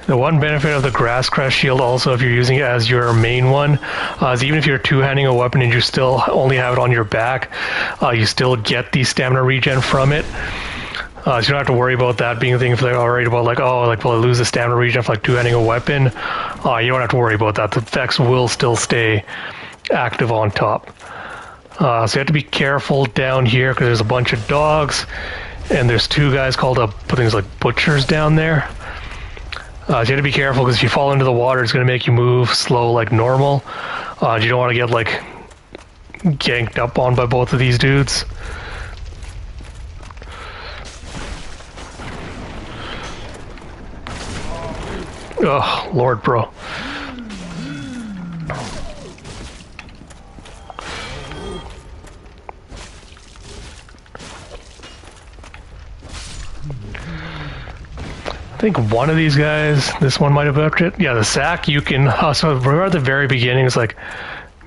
A: The one benefit of the Grass Crest Shield also, if you're using it as your main one, is even if you're two-handing a weapon and you still only have it on your back, you still get the stamina regen from it. So you don't have to worry about that being a thing if they're worried about like, oh, like will I lose the stamina regen for like two-handing a weapon? You don't have to worry about that. The effects will still stay active on top. So you have to be careful down here because there's a bunch of dogs and there's two guys called things like butchers down there. So you have to be careful because if you fall into the water, it's going to make you move slow like normal. You don't want to get like ganked up on by both of these dudes. Oh, Lord, bro. I think one of these guys, this one might have upped it. Yeah, the sack, you can, so remember at the very beginning, it's like,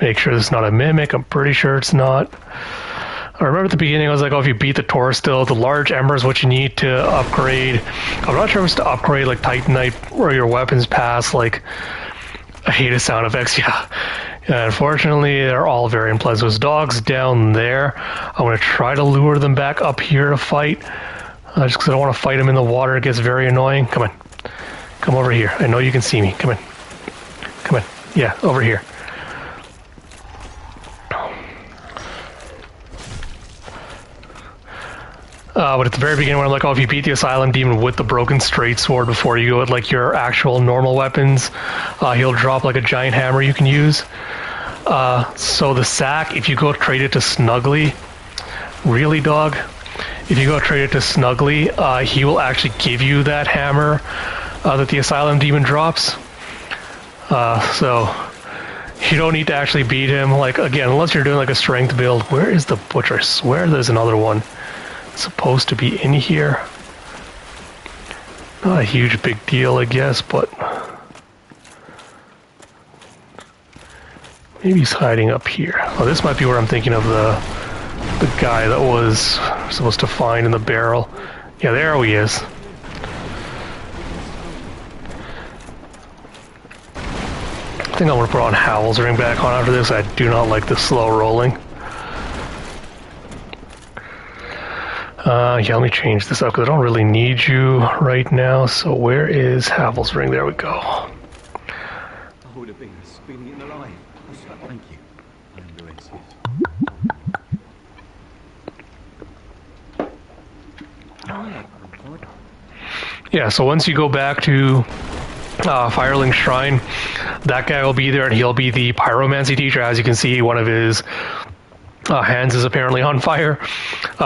A: make sure it's not a mimic. I'm pretty sure it's not. I remember at the beginning, I was like, oh, if you beat the Tor still, the large ember is what you need to upgrade. I'm not sure if it's to upgrade, like, Titanite, or your weapons pass, like, I hate the sound effects, yeah. Unfortunately, they're all very unpleasant. Those dogs down there, I'm going to try to lure them back up here to fight. Just because I don't want to fight them in the water, it gets very annoying. Come on. Come over here. I know you can see me. Come on. Come on. Yeah, over here. But at the very beginning, when I'm like, oh, if you beat the Asylum Demon with the Broken Straight Sword before you go with like your actual normal weapons, he'll drop like a giant hammer you can use. So the sack, if you go trade it to Snuggly, really, dog? If you go trade it to Snuggly, he will actually give you that hammer that the Asylum Demon drops. So you don't need to actually beat him. Like, again, unless you're doing like a strength build. Where is the Butcher? I swear there's another one supposed to be in here. Not a huge big deal, I guess, but maybe he's hiding up here. Oh, this might be where I'm thinking of the guy that was supposed to find in the barrel. Yeah, there he is. I think I'm going to put on Howl's Ring back on after this. I do not like the slow rolling. Yeah, let me change this up because I don't really need you right now. So where is Havel's Ring? There we go.
C: I would have been spinning it alive. Thank you.
A: Yeah, so once you go back to Firelink Shrine, that guy will be there and he'll be the pyromancy teacher. As you can see, one of his hands is apparently on fire.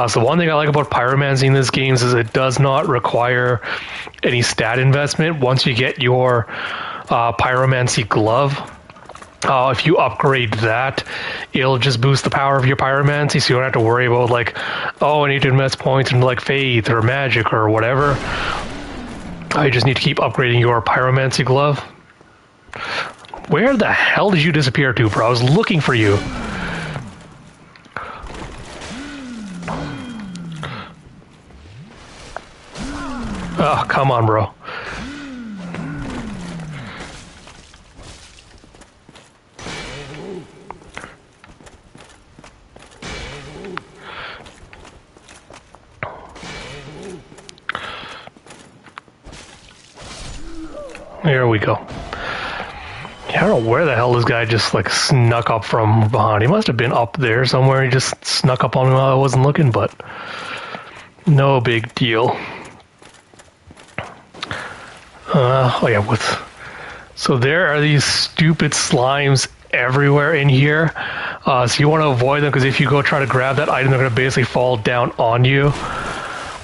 A: So one thing I like about pyromancy in this game is it does not require any stat investment. Once you get your pyromancy glove, if you upgrade that, it'll just boost the power of your pyromancy, so you don't have to worry about like, oh, I need to invest points into like faith or magic or whatever. I just need to keep upgrading your pyromancy glove. Where the hell did you disappear to, bro? I was looking for you. Oh, come on, bro. There we go. Yeah, I don't know where the hell this guy just like snuck up from behind. He must have been up there somewhere. He just snuck up on me while I wasn't looking, but no big deal. Oh yeah, so there are these stupid slimes everywhere in here. So you want to avoid them because if you go try to grab that item, they're going to basically fall down on you.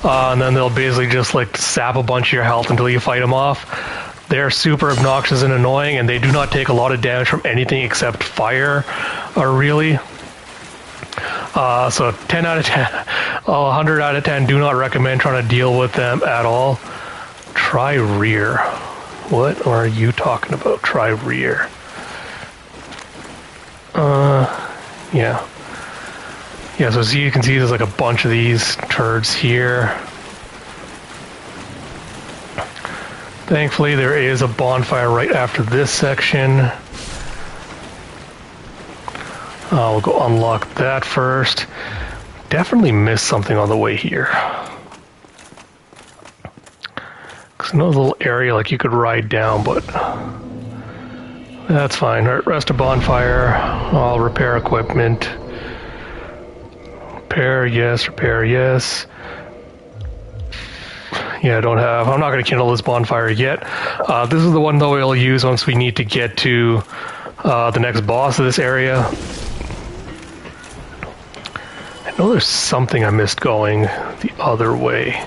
A: And then they'll basically just like sap a bunch of your health until you fight them off. They're super obnoxious and annoying, and they do not take a lot of damage from anything except fire, really. So 10 out of 10, 100 out of 10, do not recommend trying to deal with them at all. Try rear. What are you talking about? Try rear. Yeah. Yeah, so as you can see, there's like a bunch of these turds here. Thankfully, there is a bonfire right after this section. We'll go unlock that first. Definitely missed something on the way here. Because I know the little area like you could ride down, but that's fine. All right, rest of bonfire. I'll repair equipment. Repair, yes. Repair, yes. Yeah, I'm not going to kindle this bonfire yet. This is the one, though, we'll use once we need to get to the next boss of this area. I know there's something I missed going the other way.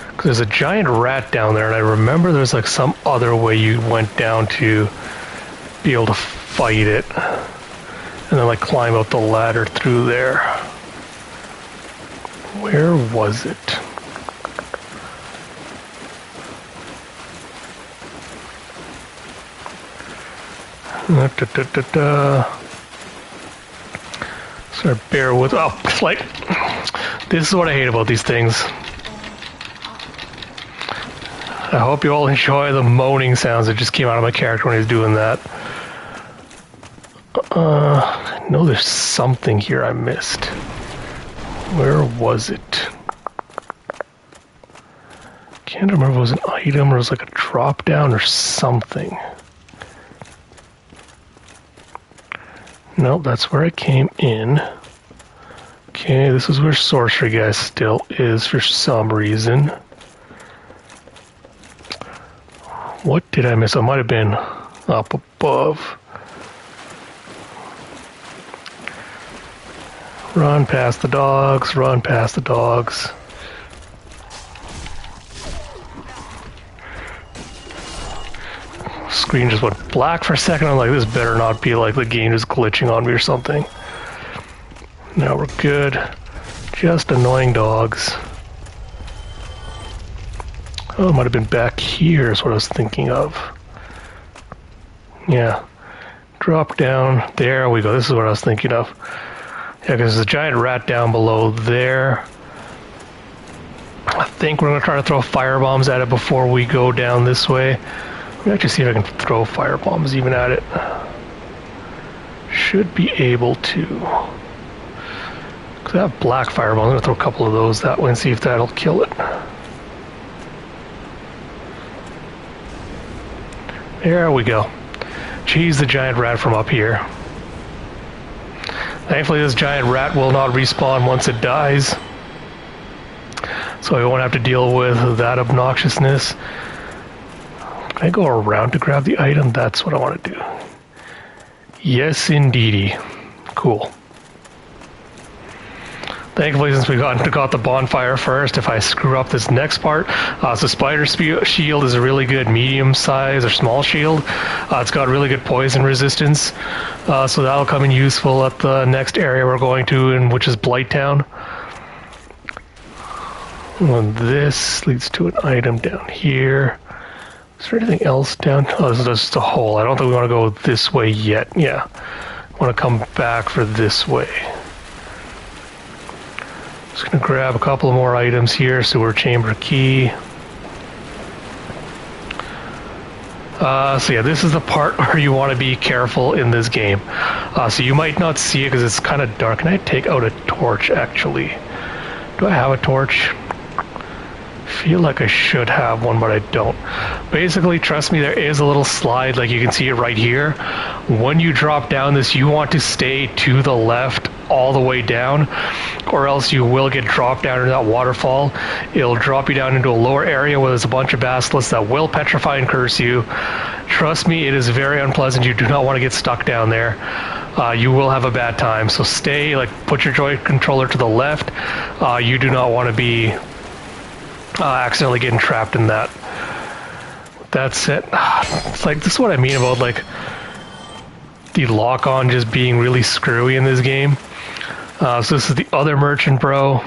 A: Because there's a giant rat down there, and I remember there's like some other way you went down to be able to fight it. And then like climb up the ladder through there. Where was it? So bear with. Oh, it's like this is what I hate about these things. I hope you all enjoy the moaning sounds that just came out of my character when he was doing that. I know there's something here I missed. Where was it? Can't remember if it was an item or it was like a drop down or something. Nope, that's where I came in. Okay, this is where Sorcery Guy still is for some reason. What did I miss? I might have been up above. Run past the dogs, run past the dogs. Screen just went black for a second. I'm like, this better not be like the game is glitching on me or something. Now we're good. Just annoying dogs. Oh, it might have been back here is what I was thinking of. Yeah. Drop down. There we go. This is what I was thinking of. Yeah, because there's a giant rat down below there. I think we're going to try to throw fire bombs at it before we go down this way. Let me actually see if I can throw fire bombs even at it. Should be able to. Because I have black fire bombs. I'm going to throw a couple of those that way and see if that'll kill it. There we go. Cheese the giant rat from up here. Thankfully this giant rat will not respawn once it dies. So I won't have to deal with that obnoxiousness. Can I go around to grab the item? That's what I want to do. Yes, indeedy. Cool. Thankfully, since we got the bonfire first, if I screw up this next part, so Spider Shield is a really good medium size or small shield. It's got really good poison resistance, so that'll come in useful at the next area we're going to, which is Blighttown. And this leads to an item down here. Is there anything else down? Oh, this is just a hole. I don't think we want to go this way yet. Yeah, I want to come back for this way. Just gonna grab a couple of more items here. Sewer chamber key. So yeah, this is the part where you want to be careful in this game. So you might not see it because it's kind of dark. Can I take out a torch, actually? Do I have a torch? Feel like I should have one, but I don't. Basically, trust me, there is a little slide, like you can see it right here. When you drop down this, you want to stay to the left all the way down, or else you will get dropped down into that waterfall. It'll drop you down into a lower area where there's a bunch of basilisks that will petrify and curse you. Trust me, it is very unpleasant. You do not want to get stuck down there. You will have a bad time. So stay, like, put your joy controller to the left. You do not want to be accidentally getting trapped in that. That's it. It's like, this is what I mean about, like, the lock-on just being really screwy in this game. So this is the other merchant, bro.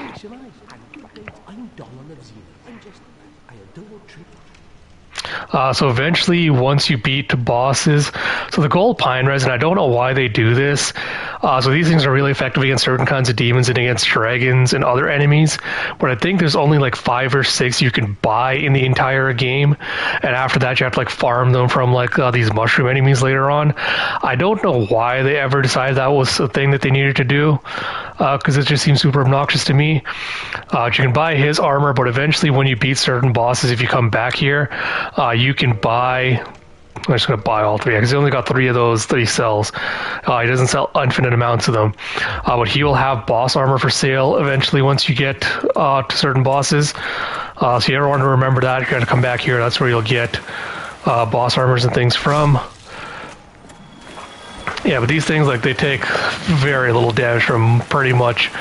A: So eventually, once you beat bosses, so the gold pine resin, I don't know why they do this. So these things are really effective against certain kinds of demons and against dragons and other enemies. But I think there's only like 5 or 6 you can buy in the entire game. And after that, you have to like farm them from like these mushroom enemies later on. I don't know why they ever decided that was a thing that they needed to do. Because it just seems super obnoxious to me. You can buy his armor, but eventually when you beat certain bosses, if you come back here, you can buy... I'm just going to buy all 3, because he only got 3 of those that he sells. He doesn't sell infinite amounts of them. But he will have boss armor for sale eventually once you get to certain bosses. So you ever want to remember that, you're going to come back here. That's where you'll get boss armors and things from. Yeah, but these things, like, they take very little damage from pretty much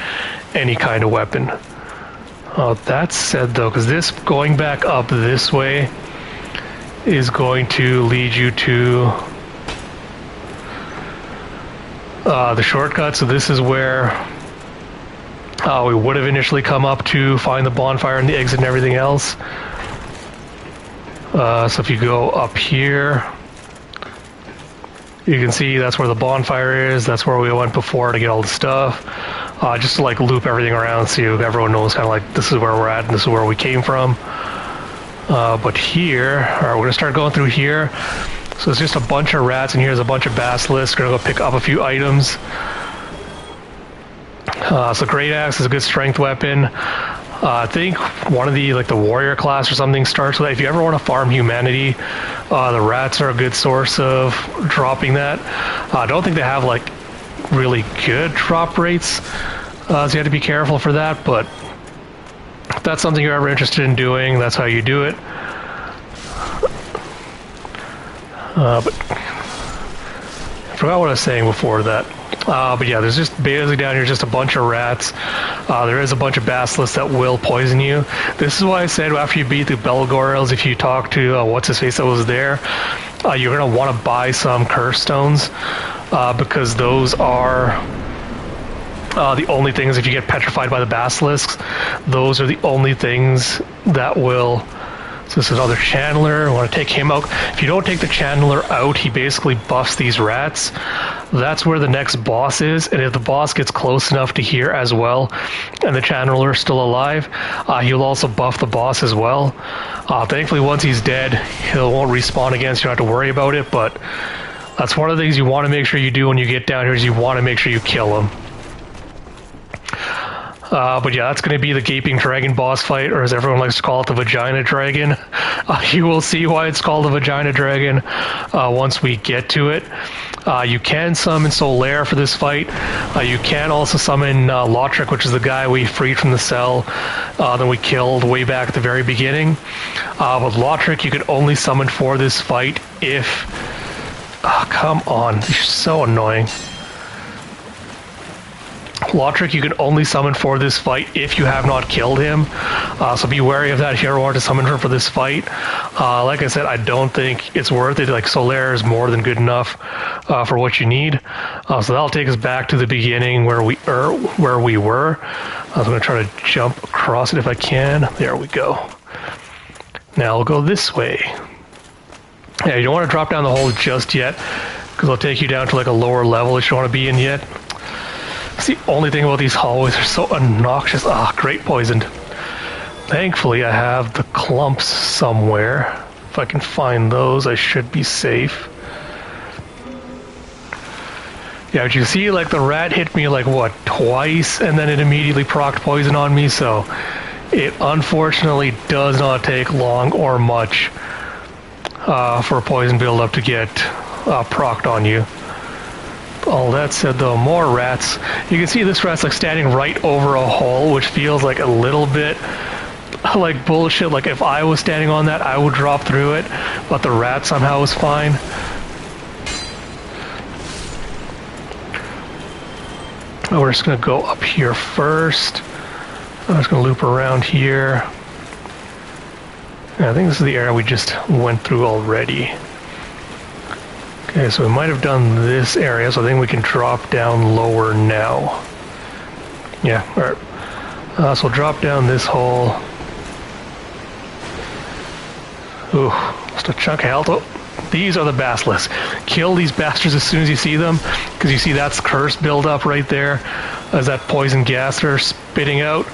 A: any kind of weapon. That said, though, because this, going back up this way, is going to lead you to the shortcut. So this is where we would have initially come up to find the bonfire and the exit and everything else. So if you go up here, you can see that's where the bonfire is. That's where we went before to get all the stuff. Just to like loop everything around so everyone knows kind of like this is where we're at and this is where we came from. But here, alright, we're going to start going through here. So it's just a bunch of rats, and here's a bunch of basilisks. We're going to go pick up a few items. So Great Axe is a good strength weapon. I think one of the, like the warrior class or something starts with that. If you ever want to farm humanity, the rats are a good source of dropping that. I don't think they have like really good drop rates, so you have to be careful for that, but if that's something you're ever interested in doing, that's how you do it. But I forgot what I was saying before that. But yeah, there's just basically down here just a bunch of rats. There is a bunch of basilisks that will poison you. This is why I said after you beat the Belgorils, if you talk to what's his face that was there, you're gonna want to buy some curse stones because those are the only things, if you get petrified by the basilisks, those are the only things that will... So this is another channeler. I want to take him out. If you don't take the channeler out, he basically buffs these rats. That's where the next boss is, and if the boss gets close enough to here as well, and the channeler is still alive, he'll also buff the boss as well. Thankfully, once he's dead, he won't respawn again, so you don't have to worry about it, but that's one of the things you want to make sure you do when you get down here, is you want to make sure you kill him. But yeah, that's going to be the Gaping Dragon boss fight, or as everyone likes to call it, the Vagina Dragon. You will see why it's called the Vagina Dragon once we get to it. You can summon Solaire for this fight. You can also summon Lautrec, which is the guy we freed from the cell that we killed way back at the very beginning. But Lautrec you can only summon for this fight if... Oh, come on, you're so annoying. Lautrec you can only summon for this fight if you have not killed him, so be wary of that if you ever want to summon her for this fight. Like I said, I don't think it's worth it. Like, Solaire is more than good enough for what you need. So that'll take us back to the beginning where we were. I'm going to try to jump across it if I can. There we go. Now we'll go this way. Yeah, you don't want to drop down the hole just yet, because it'll take you down to like a lower level that you don't want to be in yet. That's the only thing about these hallways, they're so obnoxious. Ah, great poisoned. Thankfully, I have the clumps somewhere. If I can find those, I should be safe. Yeah, but you see, like, the rat hit me, like, what, twice? And then it immediately procced poison on me, so it unfortunately does not take long or much for a poison buildup to get procced on you. All that said, though, more rats. You can see this rat's like standing right over a hole, which feels like a little bit like bullshit. Like if I was standing on that, I would drop through it, but the rat somehow was fine. Oh, we're just gonna go up here first. I'm just gonna loop around here. Yeah, I think this is the area we just went through already. Okay, so we might have done this area, so I think we can drop down lower now. Yeah, alright. So we'll drop down this hole. Ooh, just a chunk of health. Oh, these are the basilisks. Kill these bastards as soon as you see them, because you see that's curse buildup right there, as that poison gas they're spitting out.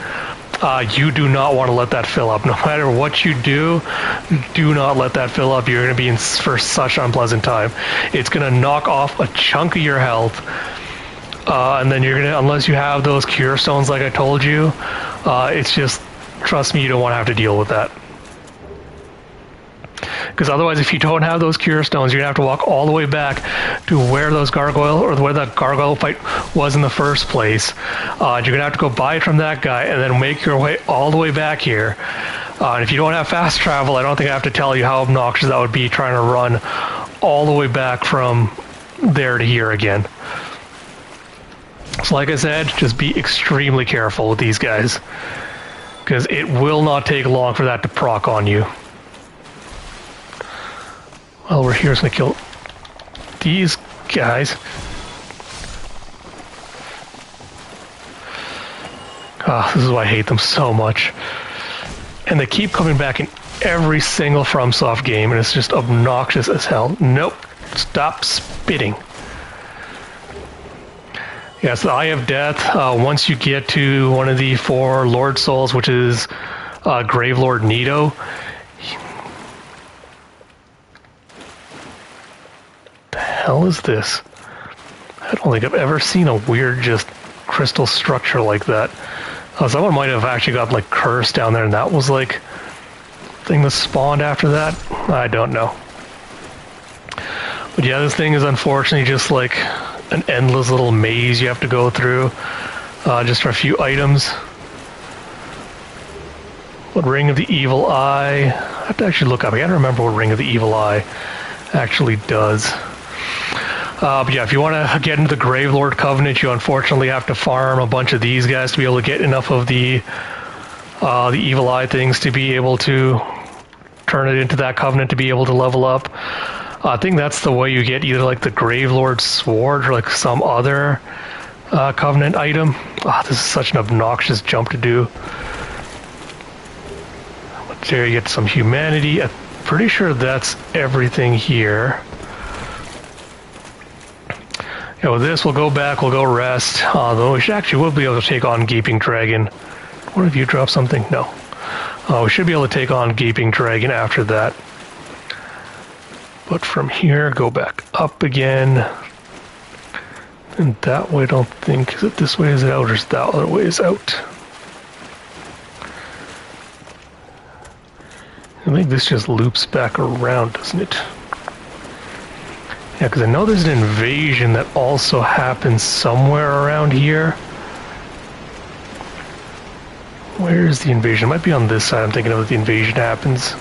A: You do not want to let that fill up. No matter what you do not let that fill up. You're going to be in for such an unpleasant time. It's going to knock off a chunk of your health, and then you're going to, unless you have those cure stones like I told you, it's just, trust me, you don't want to have to deal with that. Because otherwise, if you don't have those cure stones, you're going to have to walk all the way back to where those gargoyle, or where that gargoyle fight was in the first place. You're going to have to go buy it from that guy and then make your way all the way back here. And if you don't have fast travel, I don't think I have to tell you how obnoxious that would be trying to run all the way back from there to here again. So like I said, just be extremely careful with these guys, because it will not take long for that to proc on you. Well, we're here, so I'm gonna kill these guys. Ah, this is why I hate them so much. And they keep coming back in every single FromSoft game, and it's just obnoxious as hell. Nope, stop spitting. Yeah, so the Eye of Death, once you get to one of the 4 Lord Souls, which is Gravelord Nito, hell is this? I don't think I've ever seen a weird just crystal structure like that. Someone might have actually got like cursed down there, and that was like thing that spawned after that. I don't know. But yeah, this thing is unfortunately just like an endless little maze you have to go through, just for a few items. What Ring of the Evil Eye? I have to actually look up. I gotta remember what Ring of the Evil Eye actually does. But yeah, if you want to get into the Gravelord Covenant, you unfortunately have to farm a bunch of these guys to be able to get enough of the Evil Eye things to be able to turn it into that Covenant to be able to level up. I think that's the way you get either like the Gravelord Sword or like some other Covenant item. This is such an obnoxious jump to do. But there you get some humanity. I'm pretty sure that's everything here. Yeah, with this, we'll go back, we'll go rest. Though we will be able to take on Gaping Dragon. What if you drop something? No. We should be able to take on Gaping Dragon after that. But from here, go back up again. And that way, I don't think, is it this way, is it out, or is that other way is out? I think this just loops back around, doesn't it? Yeah, because I know there's an invasion that also happens somewhere around here. Where is the invasion? It might be on this side. I'm thinking of the invasion happens.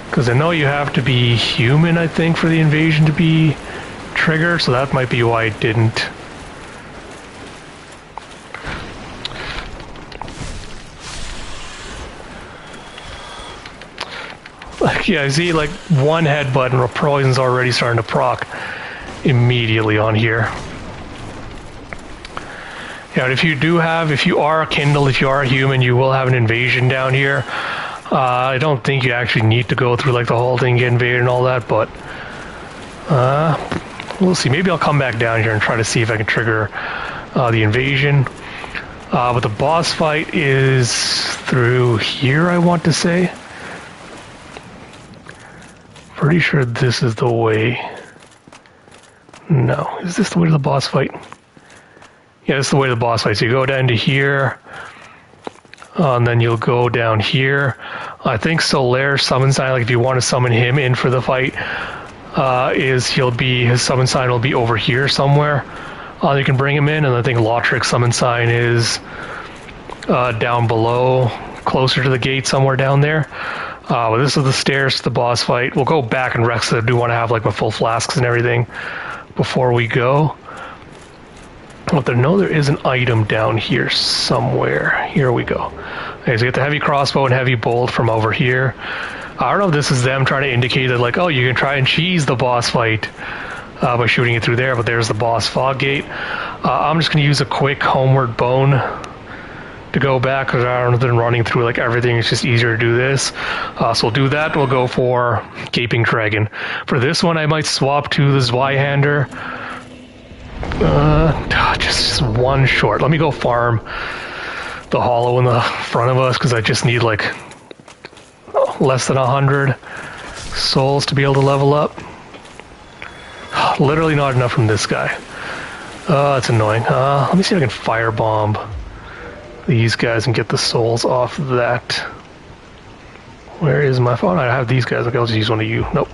A: Because I know you have to be human, I think, for the invasion to be triggered, so that might be why it didn't. Yeah, I see like one headbutt and poison's already starting to proc immediately on here. Yeah, and if you are a Kindle, if you are a human, you will have an invasion down here. I don't think you actually need to go through like the whole thing, get invaded and all that, but we'll see. Maybe I'll come back down here and try to see if I can trigger the invasion. But the boss fight is through here, I want to say. Pretty sure this is the way. No, is this the way to the boss fight? Yeah, this is the way to the boss fight. So you go down to here, and then you'll go down here. I think Solaire summon sign, like if you want to summon him in for the fight, his summon sign will be over here somewhere. You can bring him in, and I think Lautric's summon sign is down below, closer to the gate, somewhere down there. But this is the stairs to the boss fight. We'll go back and rest. I do want to have like my full flasks and everything before we go. But there is an item down here somewhere. Here we go. Okay, so you get the heavy crossbow and heavy bolt from over here. I don't know if this is them trying to indicate that, like, oh, you can try and cheese the boss fight by shooting it through there, but there's the boss fog gate. I'm just going to use a quick homeward bone to go back, because rather than running through like everything, it's just easier to do this. So we'll do that. We'll go for Gaping Dragon. For this one, I might swap to the Zweihander. Just one short. Let me go farm the hollow in the front of us, because I just need like less than 100 souls to be able to level up. Literally not enough from this guy. That's annoying. Let me see if I can firebomb these guys and get the souls off that. Where is my phone? I have these guys. Okay, I'll just use one of you. Nope.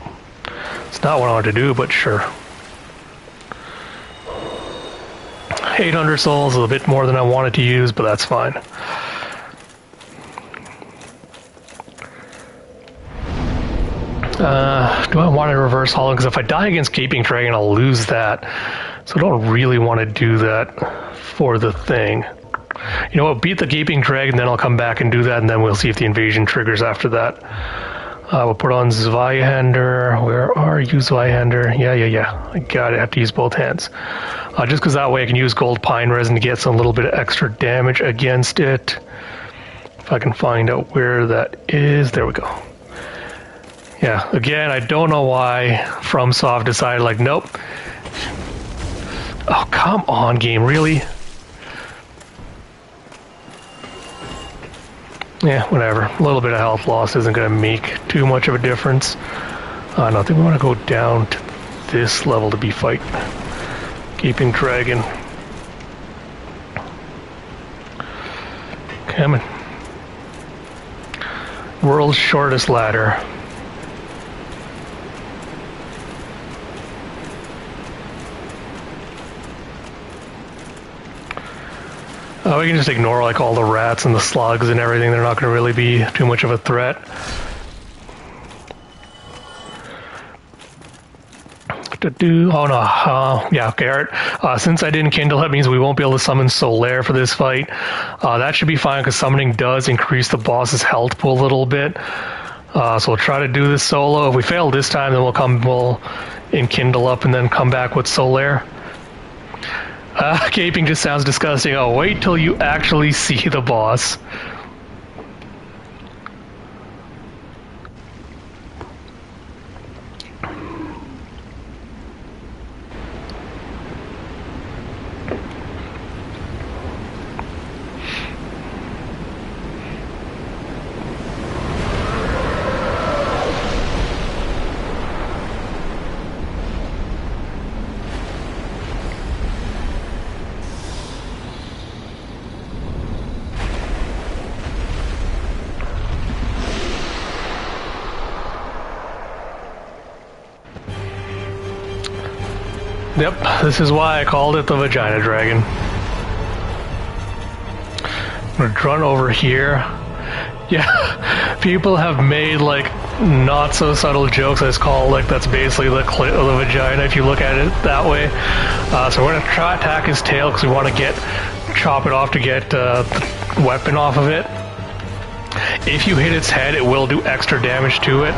A: It's not what I wanted to do, but sure. 800 souls is a bit more than I wanted to use, but that's fine. Do I want to reverse hollow? Because if I die against Gaping Dragon, I'll lose that. So I don't really want to do that for the thing. You know what? Beat the Gaping Dragon, then I'll come back and do that, and then we'll see if the invasion triggers after that. We'll put on Zweihander. Where are you, Zweihander? Yeah. I got it. I have to use both hands. Just because that way I can use gold pine resin to get some little bit of extra damage against it. If I can find out where that is. There we go. Yeah, again, I don't know why FromSoft decided, like, nope. Oh, come on, game, really? Yeah, whatever. A little bit of health loss isn't going to make too much of a difference. No, I think we want to go down to this level to be fighting Gaping Dragon. Come on. World's shortest ladder. We can just ignore like all the rats and the slugs and everything. They're not going to really be too much of a threat. Oh no, yeah, okay, alright. Since I didn't kindle, that means we won't be able to summon Solaire for this fight. That should be fine, because summoning does increase the boss's health pool a little bit. So we'll try to do this solo. If we fail this time, then we'll enkindle up and then come back with Solaire. Gaping just sounds disgusting. Oh, wait till you actually see the boss. Yep, this is why I called it the Vagina Dragon. I'm gonna run over here. Yeah, people have made like not so subtle jokes. It's called like that's basically the clit of the vagina if you look at it that way. So we're gonna try attack his tail because we want to chop it off to get the weapon off of it. If you hit its head, it will do extra damage to it.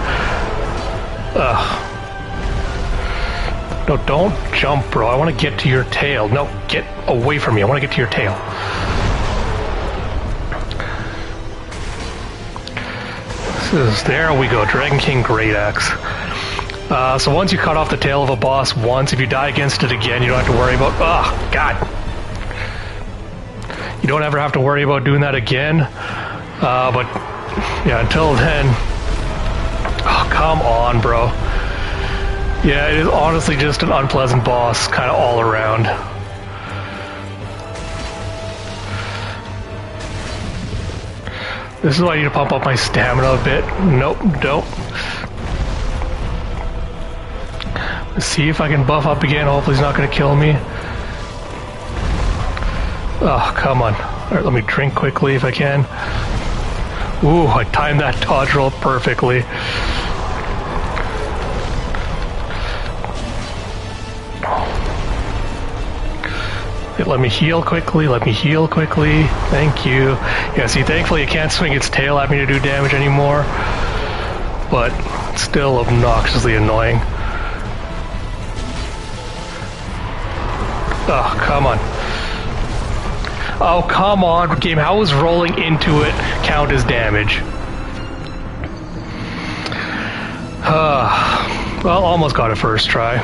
A: No, don't jump, bro. I want to get to your tail. No, get away from me. I want to get to your tail. There we go. Dragon King Great Axe. So once you cut off the tail of a boss once, if you die against it again, you don't have to worry about... Oh, God. you don't ever have to worry about doing that again. But yeah, until then, oh, come on, bro. Yeah, it is honestly just an unpleasant boss, kind of all around. This is why I need to pump up my stamina a bit. Nope, don't. Let's see if I can buff up again. Hopefully he's not going to kill me. Oh, come on. Alright, let me drink quickly if I can. Ooh, I timed that dodge roll perfectly. Let me heal quickly, let me heal quickly. Thank you. Yeah, see, thankfully it can't swing its tail at me to do damage anymore. But it's still obnoxiously annoying. Oh, come on. Oh, come on, game. How is rolling into it count as damage? Well, almost got it first try.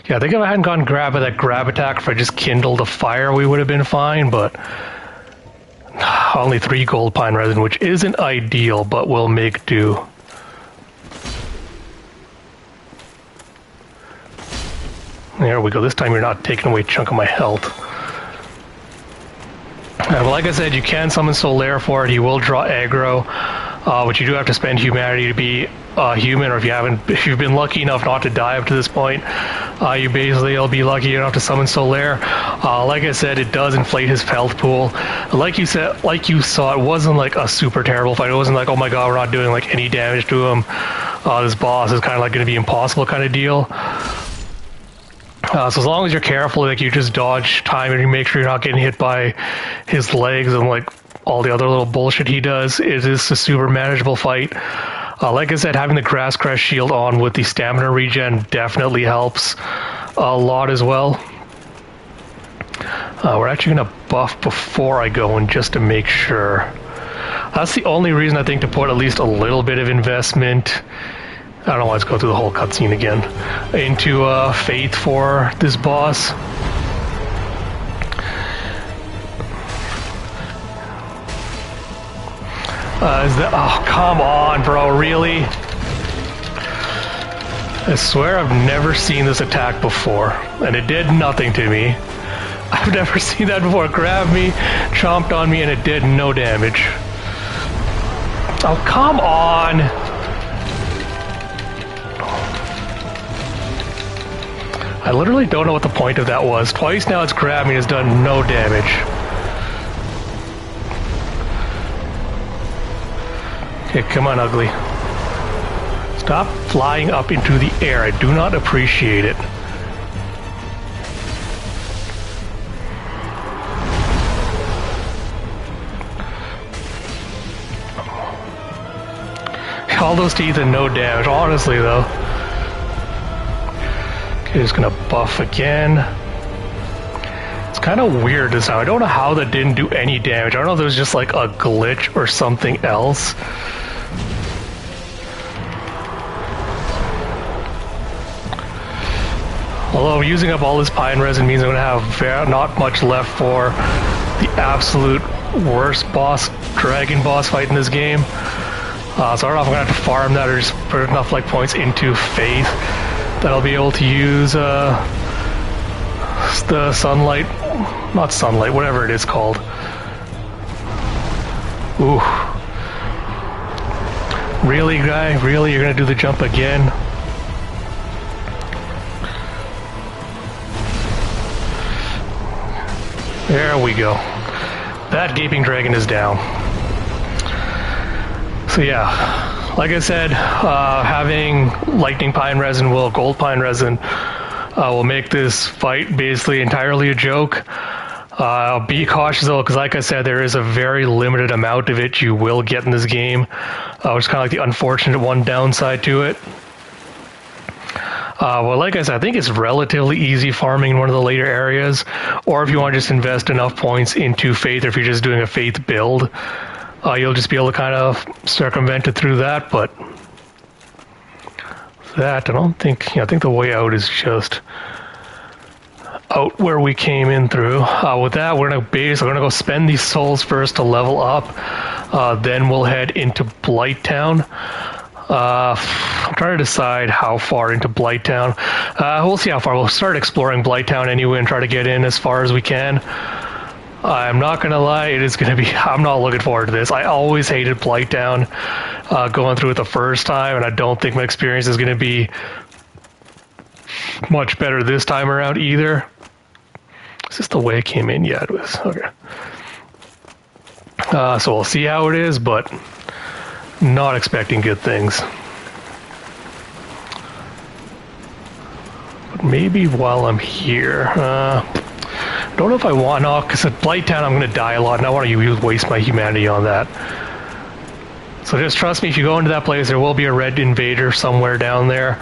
A: Yeah, I think if I hadn't gone grab at that grab attack, if I just kindled a fire, we would have been fine, but only 3 gold pine resin, which isn't ideal, but will make do. There we go. This time you're not taking away a chunk of my health. But like I said, you can summon Solaire for it. He will draw aggro, but you do have to spend humanity to be human, or if you've been lucky enough not to die up to this point, you basically will be lucky enough to summon Solaire. Like I said, it does inflate his health pool. Like you saw, it wasn't like a super terrible fight. It wasn't like, oh my god, we're not doing like any damage to him. This boss is kind of like going to be impossible kind of deal. So as long as you're careful, like you just dodge time and you make sure you're not getting hit by his legs and like all the other little bullshit he does, it is a super manageable fight. Like I said, having the Grass Crest shield on with the stamina regen definitely helps a lot as well. We're actually going to buff before I go in just to make sure. That's the only reason I think to put at least a little bit of investment. I don't know why let's go through the whole cutscene again. Into Faith for this boss. Oh, come on, bro, really? I swear I've never seen this attack before, and it did nothing to me. I've never seen that before. It grabbed me, chomped on me, and it did no damage. Oh, come on! I literally don't know what the point of that was. Twice now it's grabbed me and it's done no damage. Okay, come on, ugly. Stop flying up into the air. I do not appreciate it. All those teeth and no damage, honestly though. Okay, just gonna buff again. It's kind of weird this time. I don't know how that didn't do any damage. I don't know if there was just like a glitch or something else. Although using up all this pine resin means I'm gonna have not much left for the absolute worst dragon boss fight in this game. So I don't know if I'm gonna have to farm that or just put enough like points into Faith that I'll be able to use the sunlight, not sunlight, whatever it is called. Ooh. Really, guy? Really? You're gonna do the jump again? There we go. That gaping dragon is down. So yeah, like I said, having lightning pine resin, gold pine resin, will make this fight basically entirely a joke. Be cautious though, because like I said, there is a very limited amount of it you will get in this game, which is kind of like the unfortunate one downside to it. Well, like I said, I think it's relatively easy farming in one of the later areas, or if you want to just invest enough points into Faith, or if you're just doing a Faith build, you'll just be able to kind of circumvent it through that. But that, I don't think, I think the way out is just out where we came in through. With that, we're gonna go spend these souls first to level up. Then we'll head into Blighttown. I'm trying to decide how far into Blighttown. We'll see how far. We'll start exploring Blighttown anyway and try to get in as far as we can. I'm not gonna lie, it is gonna be. I'm not looking forward to this. I always hated Blighttown going through it the first time, and I don't think my experience is gonna be much better this time around either. Is this the way it came in? Yeah, it was. Okay. So we'll see how it is, but not expecting good things. But maybe while I'm here, don't know if I want. No, because at Blighttown I'm going to die a lot, and I want to waste my humanity on that. So just trust me. If you go into that place, there will be a red invader somewhere down there.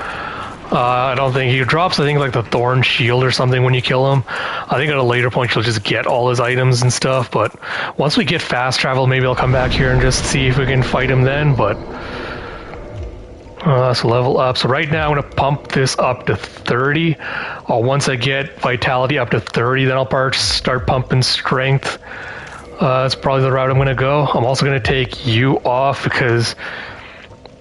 A: I don't think he drops, I think, like the Thorn Shield or something when you kill him. I think at a later point you'll just get all his items and stuff, but once we get fast travel, maybe I'll come back here and just see if we can fight him then, but... so level up. So right now I'm going to pump this up to 30. Once I get Vitality up to 30, then I'll start pumping Strength. That's probably the route I'm going to go. I'm also going to take you off because...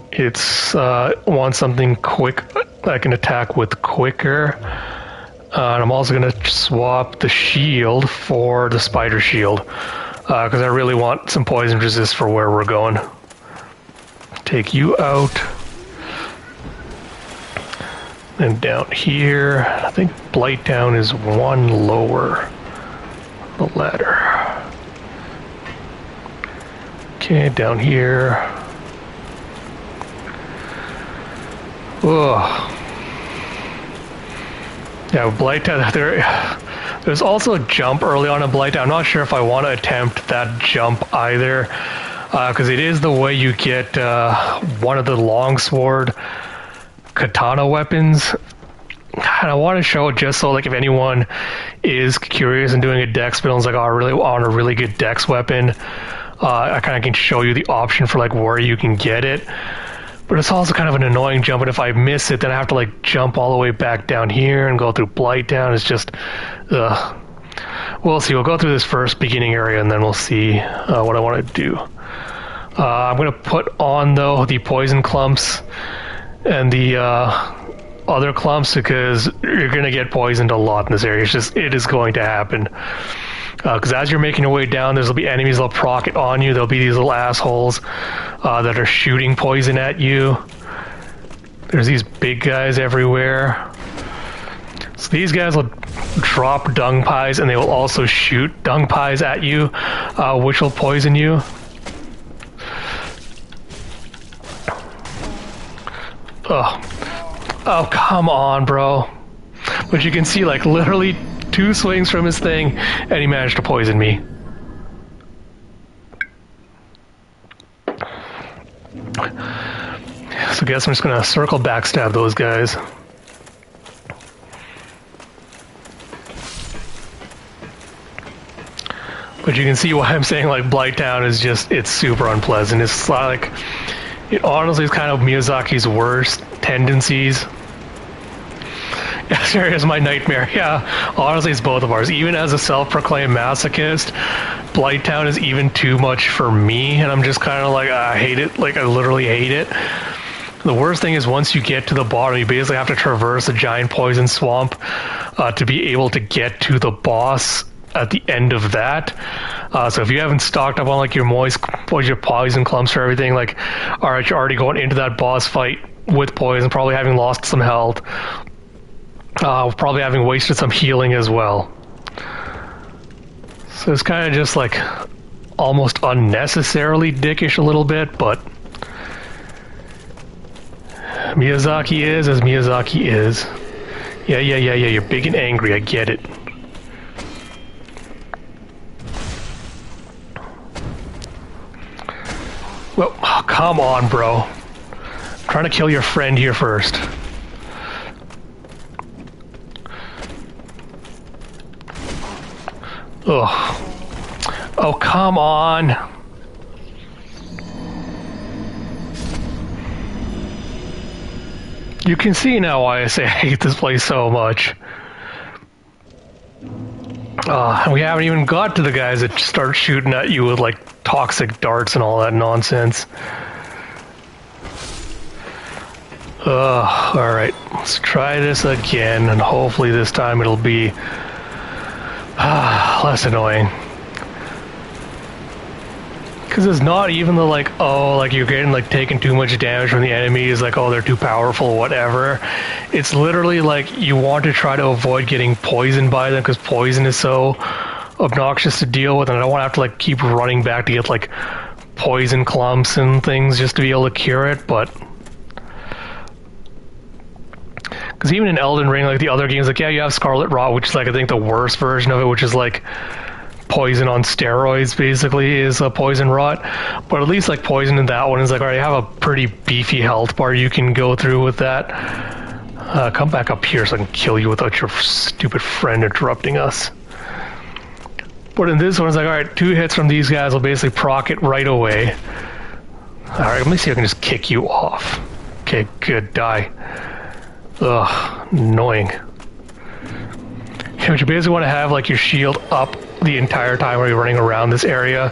A: It's want something quick I can attack with quicker. And I'm also going to swap the shield for the spider shield because I really want some poison resist for where we're going. Take you out. And down here, I think Blighttown is one lower the ladder. Okay, down here. Ugh. Yeah, Blighttown, there's also a jump early on in Blighttown. I'm not sure if I want to attempt that jump either, because it is the way you get one of the longsword katana weapons. And I want to show it just so, like, if anyone is curious and doing a dex build, it's like, oh, I really want a really good dex weapon. I kind of can show you the option for, like, where you can get it. But it's also kind of an annoying jump, and if I miss it, then I have to, like, jump all the way back down here and go through Blighttown. It's just, ugh. We'll see. We'll go through this first beginning area, and then we'll see what I want to do. I'm going to put on, though, the poison clumps and the other clumps, because you're going to get poisoned a lot in this area. It's just, it is going to happen. Because as you're making your way down, there'll be enemies that'll proc it on you. There'll be these little assholes that are shooting poison at you. There's these big guys everywhere. So these guys will drop dung pies, and they will also shoot dung pies at you, which will poison you. Oh, come on, bro. But you can see, like, literally 2 swings from his thing, and he managed to poison me. So I guess I'm just gonna circle backstab those guys. But you can see why I'm saying, like, Blighttown is just, it's super unpleasant. It's like, it honestly is kind of Miyazaki's worst tendencies. Yeah, serious, my nightmare. Yeah, honestly, it's both of ours. Even as a self-proclaimed masochist, Blighttown is even too much for me, and I'm just kind of like, I hate it. Like, I literally hate it. The worst thing is once you get to the bottom, you basically have to traverse a giant poison swamp to be able to get to the boss at the end of that. So if you haven't stocked up on, like, your poison clumps or everything, like, alright, you're already going into that boss fight with poison, probably having lost some health. Probably having wasted some healing as well. So it's kind of just, like, almost unnecessarily dickish a little bit, but Miyazaki is as Miyazaki is. Yeah, you're big and angry, I get it. Well, oh, come on, bro. I'm trying to kill your friend here first. Ugh. Oh, come on. You can see now why I say I hate this place so much. And we haven't even got to the guys that start shooting at you with like toxic darts and all that nonsense. Alright, let's try this again, and hopefully this time it'll be less annoying. Because it's not even the like, oh, like you're getting like taking too much damage from the enemies, like, oh, they're too powerful, whatever. It's literally like you want to try to avoid getting poisoned by them because poison is so obnoxious to deal with, and I don't want to have to like keep running back to get like poison clumps and things just to be able to cure it, but... Because even in Elden Ring, like the other games, like, yeah, you have Scarlet Rot, which is like, I think the worst version of it, which is like poison on steroids, basically, is a poison rot. But at least like poison in that one is like, alright, you have a pretty beefy health bar you can go through with that. Come back up here so I can kill you without your stupid friend interrupting us. But in this one, it's like, alright, 2 hits from these guys will basically proc it right away. Alright, let me see if I can just kick you off. Okay, good, die. Ugh, annoying. But you basically want to have like your shield up the entire time while you're running around this area,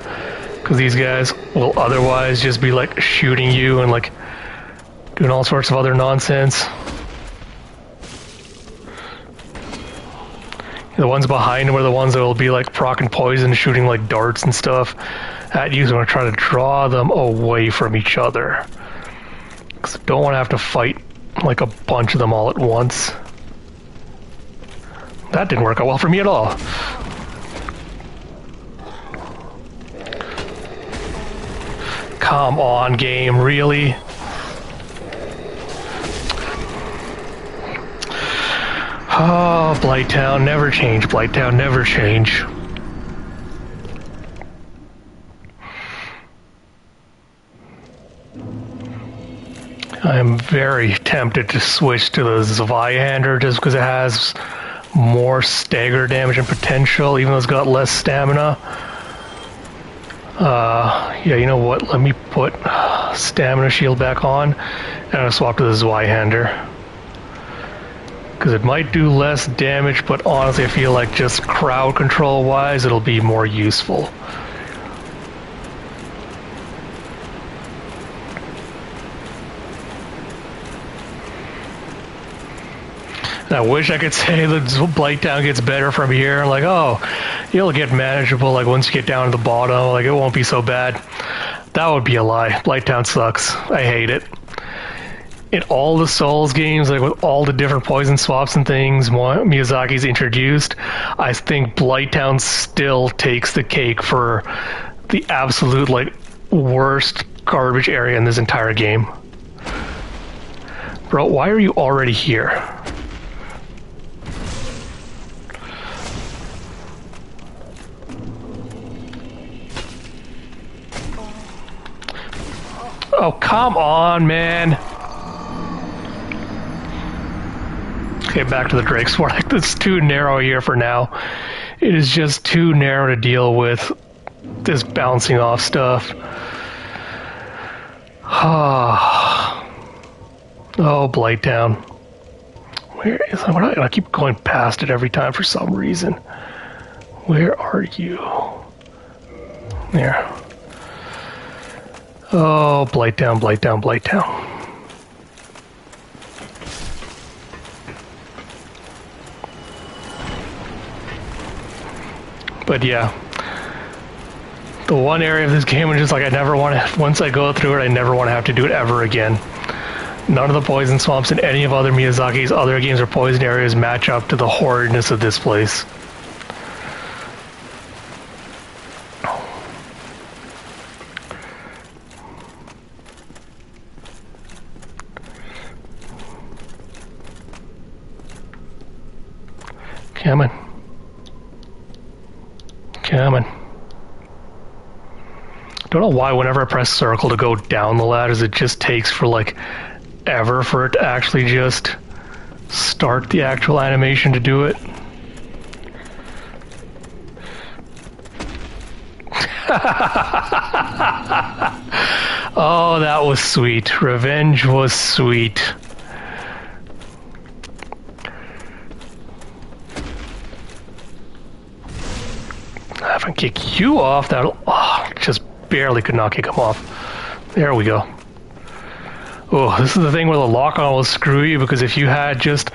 A: because these guys will otherwise just be like shooting you and like doing all sorts of other nonsense. The ones behind them are the ones that will be like procking poison, shooting like darts and stuff at you, so I'm going to try to draw them away from each other, because I don't want to have to fight like a bunch of them all at once. That didn't work out well for me at all. Come on, game, really? Oh, Blighttown, never change, Blighttown, never change. I'm very tempted to switch to the Zweihander just because it has more stagger damage and potential, even though it's got less stamina. Yeah, you know what? Let me put stamina shield back on, and I'll swap to the Zweihander. Because it might do less damage, but honestly I feel like just crowd control wise it'll be more useful. I wish I could say that Blighttown gets better from here. Like, oh, it'll get manageable. Like, once you get down to the bottom, like, it won't be so bad. That would be a lie. Blighttown sucks. I hate it. In all the Souls games, like, with all the different poison swaps and things Miyazaki's introduced, I think Blighttown still takes the cake for the absolute, like, worst garbage area in this entire game. Bro, why are you already here? Oh, come on, man. Okay, back to the Drake Sword. It's too narrow here for now. It is just too narrow to deal with this bouncing off stuff. Oh, Blighttown. Where is it? I keep going past it every time for some reason. Where are you? There. Oh, Blighttown, Blighttown, Blighttown. But yeah, the one area of this game is just like I never want to, once I go through it, I never want to have to do it ever again. None of the poison swamps in any of other Miyazaki's other games or poison areas match up to the horridness of this place. Coming. Coming. Don't know why whenever I press circle to go down the ladders, it just takes for like ever for it to actually just start the actual animation to do it. Oh, that was sweet. Revenge was sweet. Try and kick you off. That'll... Oh, just barely could not kick him off. There we go. Oh, this is the thing where the lock-on will screw you, because if you had just...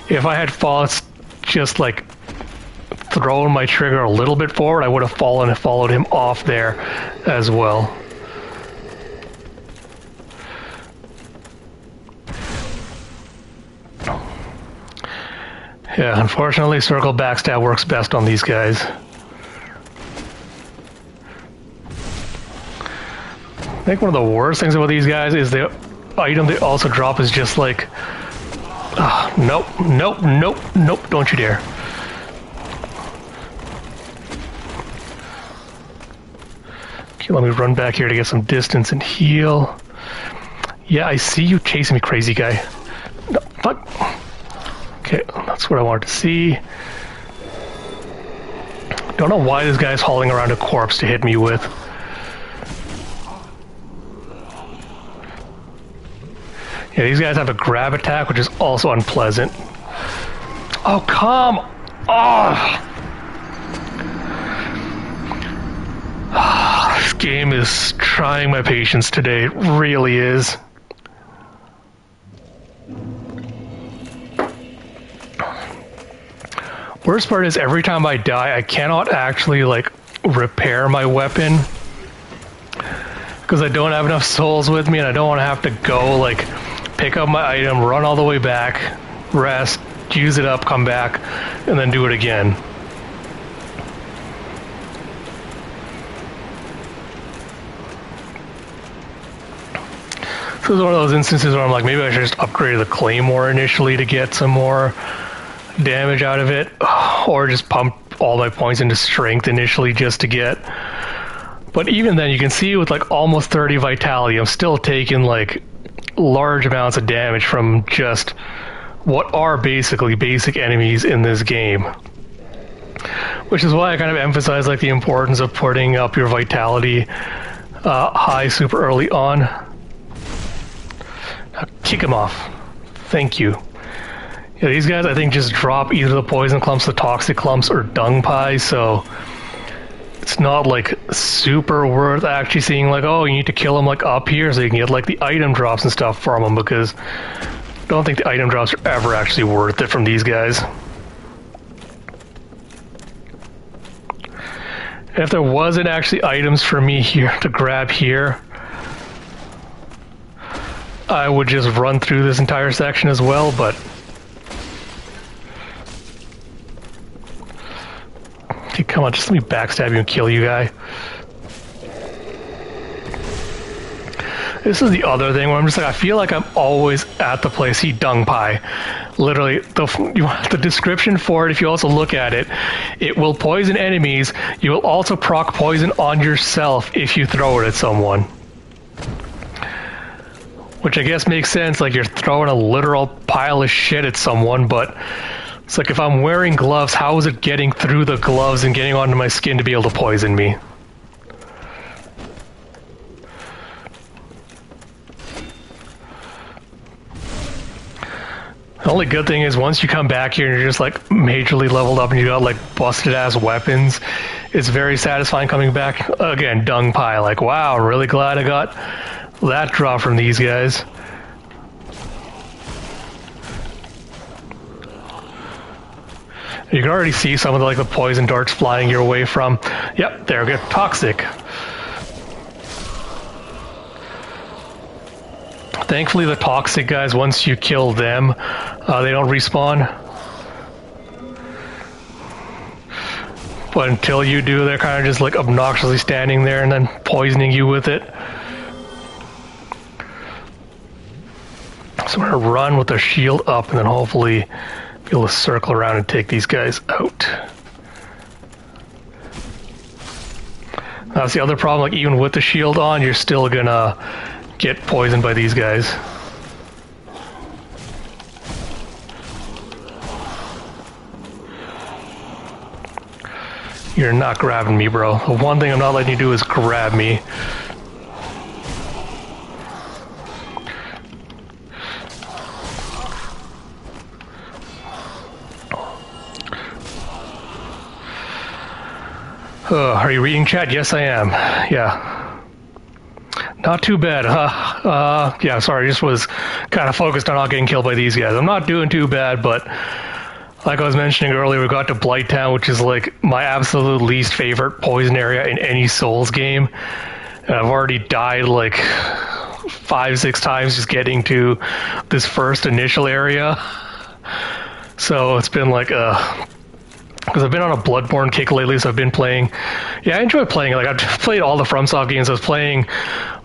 A: If I had just like thrown my trigger a little bit forward, I would have fallen and followed him off there as well. Yeah, unfortunately, circle backstab works best on these guys. I think one of the worst things about these guys is the item they also drop is just like... nope, nope, nope, nope, don't you dare. Okay, let me run back here to get some distance and heal. Yeah, I see you chasing me, crazy guy. No, fuck. Okay, that's what I wanted to see. Don't know why this guy's hauling around a corpse to hit me with. Yeah, these guys have a grab attack, which is also unpleasant. Oh, come on! This game is trying my patience today. It really is. Worst part is every time I die, I cannot actually, like, repair my weapon. Because I don't have enough souls with me, and I don't want to have to go, like, pick up my item, run all the way back, rest, use it up, come back, and then do it again. So it's one of those instances where I'm like, maybe I should just upgrade the Claymore initially to get some more damage out of it, or just pump all my points into strength initially just to get... But even then, you can see with like almost 30 vitality, I'm still taking like large amounts of damage from just what are basically basic enemies in this game. Which is why I kind of emphasize like the importance of putting up your vitality high super early on. Now kick him off. Thank you. Yeah, these guys I think just drop either the poison clumps, the toxic clumps, or dung pies, so it's not like super worth actually seeing like, oh, you need to kill them like up here so you can get like the item drops and stuff from them, because I don't think the item drops are ever actually worth it from these guys. If there wasn't actually items for me here to grab here, I would just run through this entire section as well, but okay, come on, just let me backstab you and kill you, guy. This is the other thing where I'm just like, I feel like I'm always at the place. See, dung pie. Literally, the description for it, if you also look at it, it will poison enemies. You will also proc poison on yourself if you throw it at someone. Which I guess makes sense, like you're throwing a literal pile of shit at someone, but it's like if I'm wearing gloves, how is it getting through the gloves and getting onto my skin to be able to poison me? The only good thing is once you come back here and you're just like majorly leveled up and you got like busted ass weapons, it's very satisfying coming back. Again, dung pie, like wow, really glad I got that drop from these guys. You can already see some of the poison darts flying your way from, yep, there we go, toxic. Thankfully the toxic guys, once you kill them, they don't respawn. But until you do, they're kind of just like obnoxiously standing there and then poisoning you with it. So I'm going to run with the shield up and then hopefully be able to circle around and take these guys out. That's the other problem, like even with the shield on, you're still gonna get poisoned by these guys. You're not grabbing me, bro. The one thing I'm not letting you do is grab me. Are you reading chat? Yes, I am. Yeah. Not too bad. Yeah, sorry, I just was kind of focused on not getting killed by these guys. I'm not doing too bad, but like I was mentioning earlier, we got to Blighttown, which is like my absolute least favorite poison area in any Souls game. And I've already died like 5-6 times just getting to this first initial area. So it's been like because I've been on a Bloodborne kick lately, so I've been playing. Yeah, I enjoy playing. Like I've played all the FromSoft games. I was playing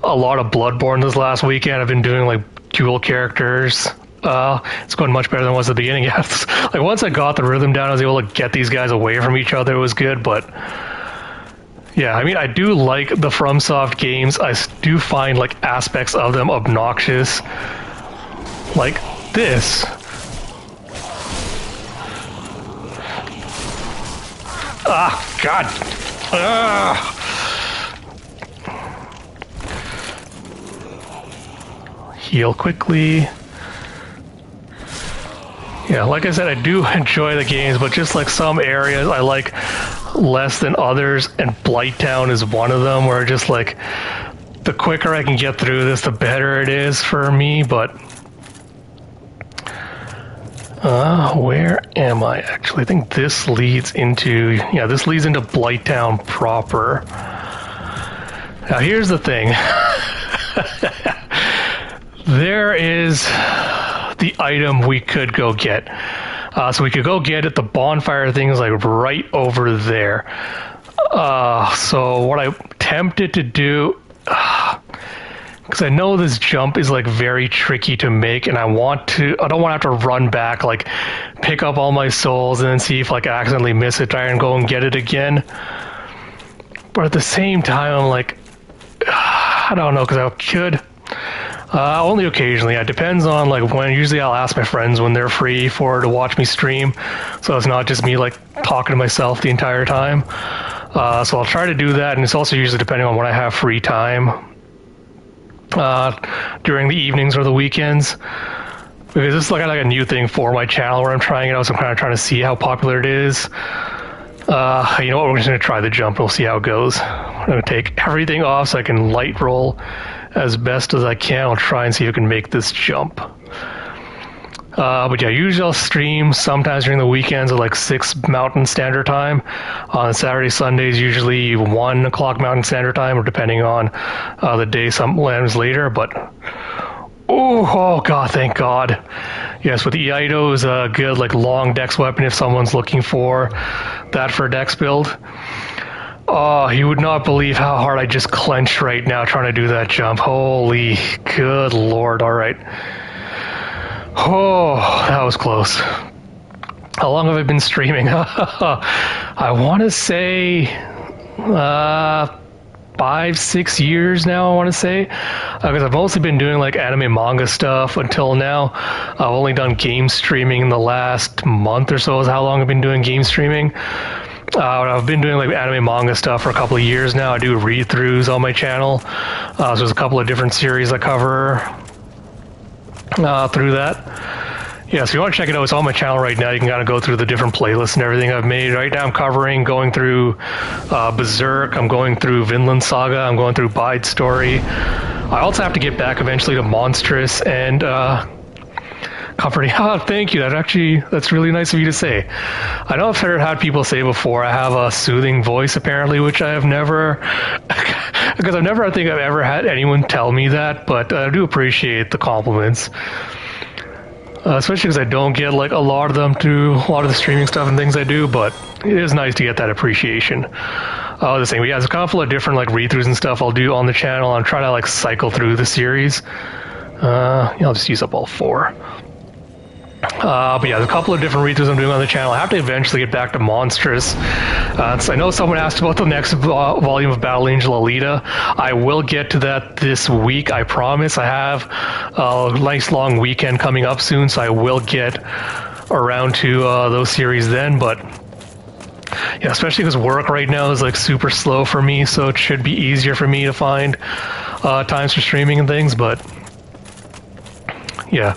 A: a lot of Bloodborne this last weekend. I've been doing like dual characters. It's going much better than it was at the beginning. Yeah, like once I got the rhythm down, I was able to get these guys away from each other. It was good, but yeah, I mean, I do like the FromSoft games. I do find like aspects of them obnoxious, like this. Ah, God. Heal quickly. Yeah, like I said, I do enjoy the games, but just like some areas I like less than others, and Blighttown is one of them, where just like the quicker I can get through this, the better it is for me, but where am I actually? I think this leads into, yeah, this leads into Blighttown proper. Now here's the thing. There is the item we could go get. So we could go get it. The bonfire thing is like right over there. So what I'm tempted to do, because I know this jump is like very tricky to make, and I don't want to have to run back, like pick up all my souls and then see if like I accidentally miss it, try and go and get it again. But at the same time, I'm like, I don't know, because I could. Only occasionally. It depends on like when. Usually I'll ask my friends when they're free to watch me stream, so it's not just me like talking to myself the entire time. So I'll try to do that, and it's also usually depending on when I have free time. During the evenings or the weekends, because this is like a new thing for my channel where I'm trying it out, so I'm kind of trying to see how popular it is. You know what, we're just going to try the jump and we'll see how it goes. I'm going to take everything off so I can light roll as best as I can. I'll try and see if I can make this jump. But yeah, usually I'll stream sometimes during the weekends at like 6 Mountain Standard Time. On Saturday, Sundays, usually 1 o'clock Mountain Standard Time, or depending on the day, sometimes later. But oh God, thank God. Yes, with the Iaido is a good like long dex weapon if someone's looking for that for a dex build. Oh, you would not believe how hard I just clenched right now trying to do that jump. Holy good Lord. All right. Oh, that was close. How long have I been streaming? I want to say 5-6 years now, I want to say. Because I've mostly been doing like anime manga stuff until now. I've only done game streaming in the last month or so is how long I've been doing game streaming. I've been doing like anime manga stuff for a couple of years now. I do read-throughs on my channel. So there's a couple of different series I cover through that. Yeah, so if you want to check it out, it's on my channel right now. You can kind of go through the different playlists and everything I've made. Right now I'm going through Berserk, I'm going through Vinland Saga, I'm going through Bide Story. I also have to get back eventually to Monstrous and Comforting. Thank you. That's really nice of you to say. I know I've had people say before I have a soothing voice, apparently, which I have never, because I think I've ever had anyone tell me that, but I do appreciate the compliments. Especially because I don't get like a lot of them through a lot of the streaming stuff and things I do, but it is nice to get that appreciation. The same, yeah, there's a couple of different like read-throughs and stuff I'll do on the channel. I'm trying to like cycle through the series. I'll just use up all 4. But yeah, there's a couple of different read-throughs I'm doing on the channel. I have to eventually get back to Monstrous. So I know someone asked about the next volume of Battle Angel Alita. I will get to that this week, I promise. I have a nice long weekend coming up soon, so I will get around to those series then. But yeah, especially because work right now is like super slow for me, so it should be easier for me to find times for streaming and things. But yeah.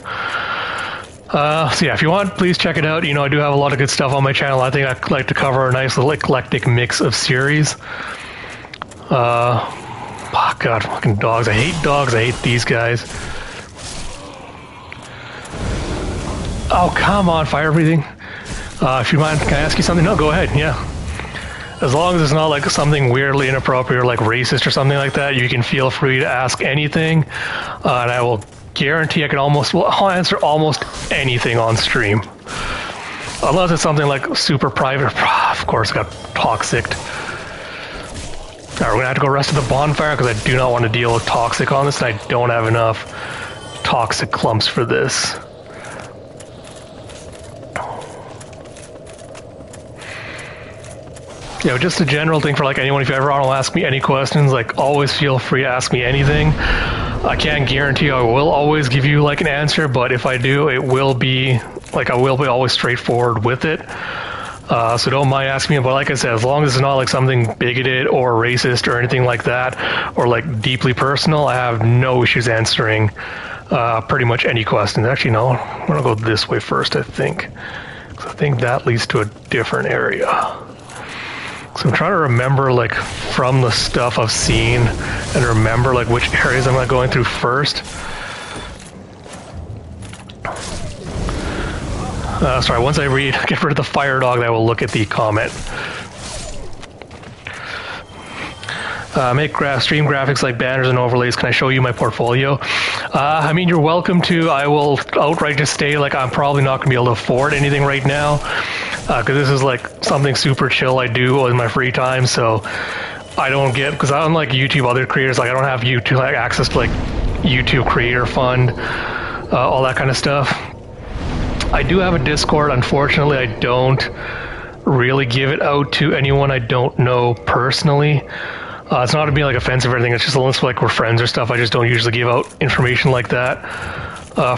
A: So yeah, if you want, please check it out. You know, I do have a lot of good stuff on my channel. I think I like to cover a nice little eclectic mix of series. Oh God, fucking dogs. I hate dogs. I hate these guys. Oh, come on, fire breathing. If you mind, can I ask you something? No, go ahead, yeah. As long as it's not like something weirdly inappropriate or like racist or something like that, you can feel free to ask anything. And I will guarantee I'll answer almost anything on stream. Unless it's something like super private. Of course, I got toxic. Alright, we're gonna have to go rest at the bonfire because I do not want to deal with toxic on this, and I don't have enough toxic clumps for this. Yeah, just a general thing for like anyone, if you ever want to ask me any questions, like always feel free to ask me anything. I can't guarantee I will always give you like an answer, but if I do, it will be like I will be always straightforward with it. So don't mind asking me, but like I said, as long as it's not like something bigoted or racist or anything like that, or like deeply personal, I have no issues answering pretty much any questions. Actually, no, I'm gonna go this way first, I think. 'Cause I think that leads to a different area. So I'm trying to remember like from the stuff I've seen and remember like which areas I'm not going through first. Sorry, once I get rid of the fire dog, I will look at the comment. Make stream graphics like banners and overlays. Can I show you my portfolio? I mean, you're welcome to. I will outright just stay like I'm probably not going to be able to afford anything right now. Because this is like something super chill I do in my free time, so I don't get, because unlike YouTube, other creators, like I don't have YouTube like access to like YouTube Creator Fund, all that kind of stuff. I do have a Discord. Unfortunately, I don't really give it out to anyone I don't know personally. It's not to be like offensive or anything. It's just unless like we're friends or stuff. I just don't usually give out information like that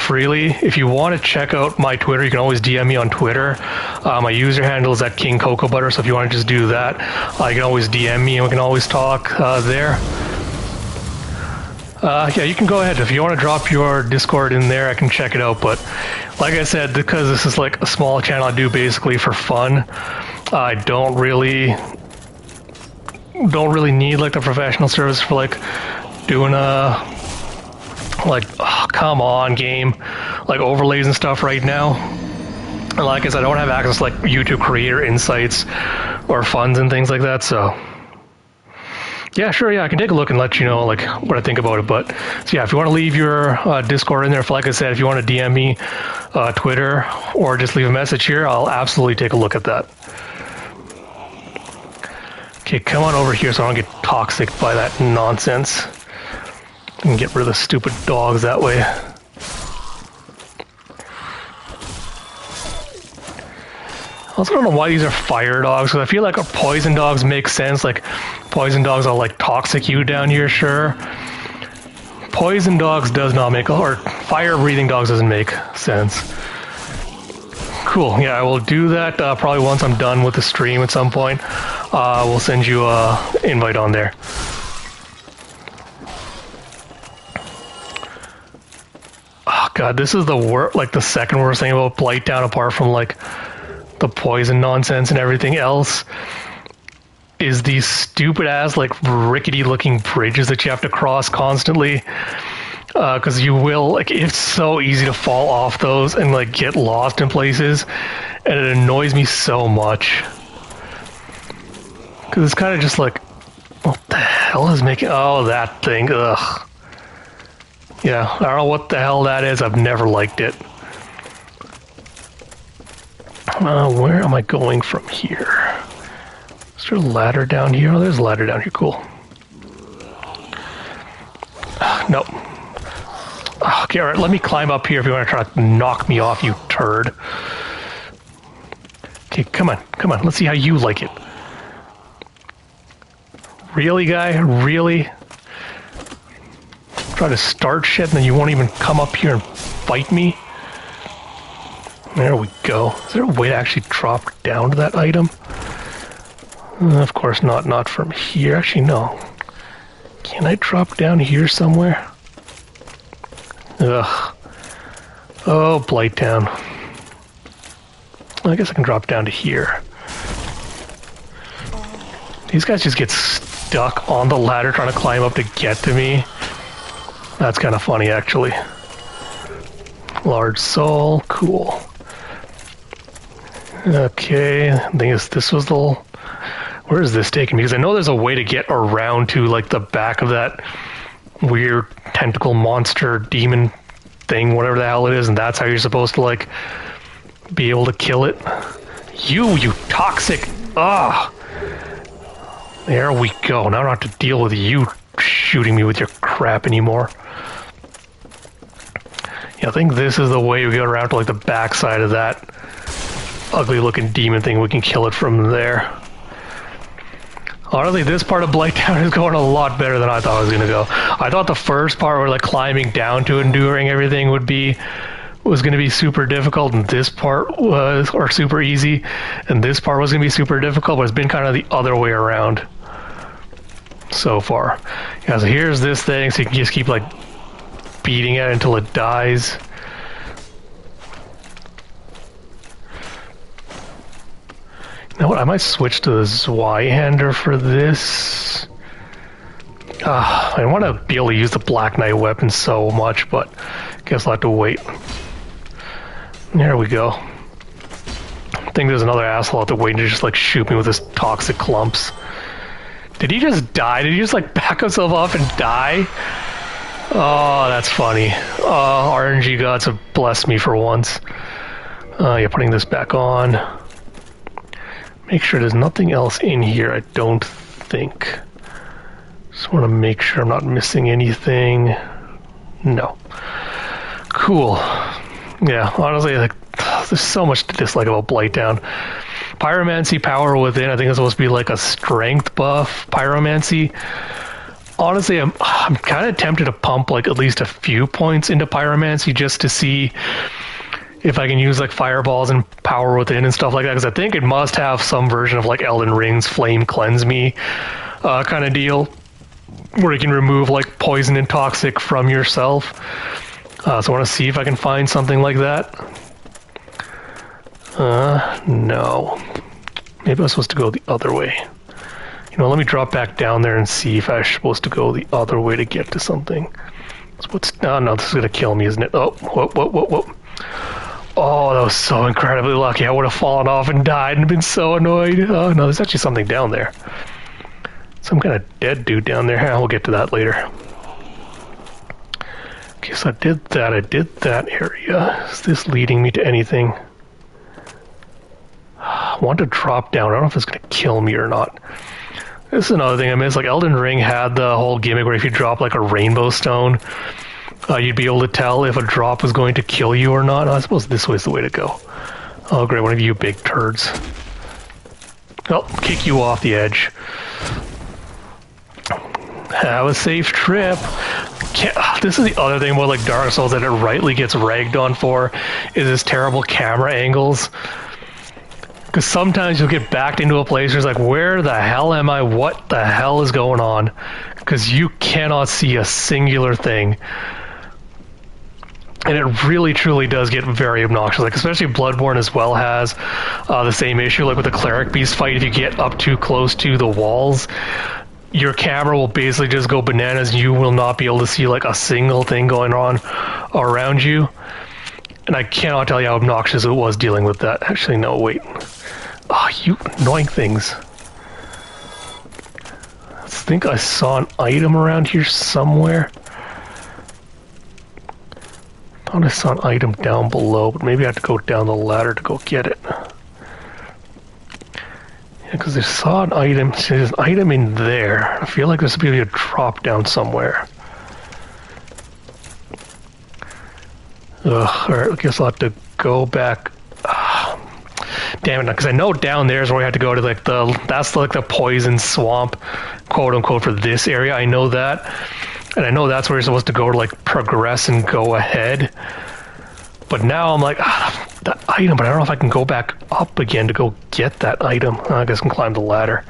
A: freely. If you want to check out my Twitter, you can always DM me on Twitter. My user handle is @KingCocoaButter, so if you want to just do that, you can always DM me and we can always talk there. Yeah, you can go ahead. If you want to drop your Discord in there, I can check it out. But like I said, because this is like a small channel I do basically for fun, I don't really need like the professional service for like doing like, oh, come on, game, like overlays and stuff right now. And like I said, I don't have access to like YouTube creator insights or funds and things like that, so yeah, sure, yeah, I can take a look and let you know like what I think about it. But so yeah, if you want to leave your Discord in there, like I said, if you want to DM me Twitter or just leave a message here, I'll absolutely take a look at that. Okay, come on over here so I don't get toxic by that nonsense. I can get rid of the stupid dogs that way. I also don't know why these are fire dogs, because I feel like poison dogs make sense. Like, poison dogs are like toxic you down here, sure. Poison dogs does not make, or fire-breathing dogs doesn't make sense. Cool, yeah, I will do that probably once I'm done with the stream at some point. We'll send you an invite on there. Oh god, this is the worst, like the second worst thing about Blighttown, apart from like the poison nonsense and everything else, is these stupid ass like rickety looking bridges that you have to cross constantly. Because you will, like, it's so easy to fall off those and like get lost in places, and it annoys me so much. Because it's kind of just like, what the hell is making, oh, that thing, ugh. Yeah, I don't know what the hell that is, I've never liked it. Where am I going from here? Is there a ladder down here? Oh, there's a ladder down here, cool. Nope. Okay, alright, let me climb up here if you want to try to knock me off, you turd. Okay, come on, let's see how you like it. Really, guy? Really? Try to start shit and then you won't even come up here and fight me? There we go. Is there a way to actually drop down to that item? Of course not from here. Actually, no. Can I drop down here somewhere? Ugh. Oh, Blighttown. I guess I can drop down to here. These guys just get stuck on the ladder trying to climb up to get to me. That's kind of funny, actually. Large soul, cool. Okay, I think this was the... Where is this taking me? Because I know there's a way to get around to, like, the back of that weird tentacle monster demon thing, whatever the hell it is, and that's how you're supposed to, like, be able to kill it. You toxic... Ah! There we go. Now I don't have to deal with you shooting me with your crap anymore. Yeah, I think this is the way we get around to, like, the backside of that ugly-looking demon thing. We can kill it from there. Honestly, this part of Blighttown is going a lot better than I thought it was going to go. I thought the first part where, like, climbing down to it and doing everything was going to be super difficult, and this part was, or super easy, and this part was going to be super difficult, but it's been kind of the other way around so far. Yeah, so here's this thing, so you can just keep, like, beating it until it dies. You know what, I might switch to the Zweihander for this. I want to be able to use the Black Knight weapon so much, but I guess I'll have to wait. There we go. I think there's another asshole out there waiting to just, like, shoot me with his toxic clumps. Did he just die? Did he just, like, back himself off and die? Oh, that's funny. RNG gods have blessed me for once. Yeah, putting this back on. Make sure there's nothing else in here, I don't think. Just want to make sure I'm not missing anything. No. Cool. Yeah, honestly, like, there's so much to dislike about Blighttown. Pyromancy power within, I think it's supposed to be like a strength buff. Pyromancy. Honestly, I'm kind of tempted to pump, like, at least a few points into Pyromancy just to see if I can use, like, fireballs and power within and stuff like that, because I think it must have some version of, like, Elden Ring's Flame Cleanse Me kind of deal, where you can remove, like, poison and toxic from yourself. So I want to see if I can find something like that. No. Maybe I was supposed to go the other way. You know, let me drop back down there and see if I'm supposed to go the other way to get to something. So what's... Oh, no, this is going to kill me, isn't it? Oh, whoa. Oh, that was so incredibly lucky. I would have fallen off and died and been so annoyed. Oh, no, there's actually something down there. Some kind of dead dude down there. We'll get to that later. Okay, so I did that area. Is this leading me to anything? I want to drop down. I don't know if it's going to kill me or not. This is another thing I missed. Like, Elden Ring had the whole gimmick where if you drop, like, a rainbow stone, you'd be able to tell if a drop was going to kill you or not. I suppose this way's the way to go. Oh, great, one of you big turds. I'll kick you off the edge. Have a safe trip. This is the other thing about, like, Dark Souls that it rightly gets ragged on for, is this terrible camera angles. Because sometimes you'll get backed into a place where it's like, where the hell am I? What the hell is going on? Because you cannot see a singular thing. And it really, truly does get very obnoxious. Like, especially Bloodborne as well has the same issue. Like with the Cleric Beast fight, if you get up too close to the walls, your camera will basically just go bananas. You will not be able to see, like, a single thing going on around you. And I cannot tell you how obnoxious it was dealing with that. Actually, no, wait. Oh, you annoying things. I think I saw an item around here somewhere. I thought I saw an item down below, but maybe I have to go down the ladder to go get it. Yeah, because I saw an item. There's an item in there. I feel like there's supposed to be a drop down somewhere. Ugh, alright, I guess I'll have to go back. Damn it, because I know down there is where we have to go to, like, that's like the poison swamp, quote unquote, for this area. I know that. And I know that's where you're supposed to go to, like, progress and go ahead. But now I'm like, that item, but I don't know if I can go back up again to go get that item. I guess I can climb the ladder.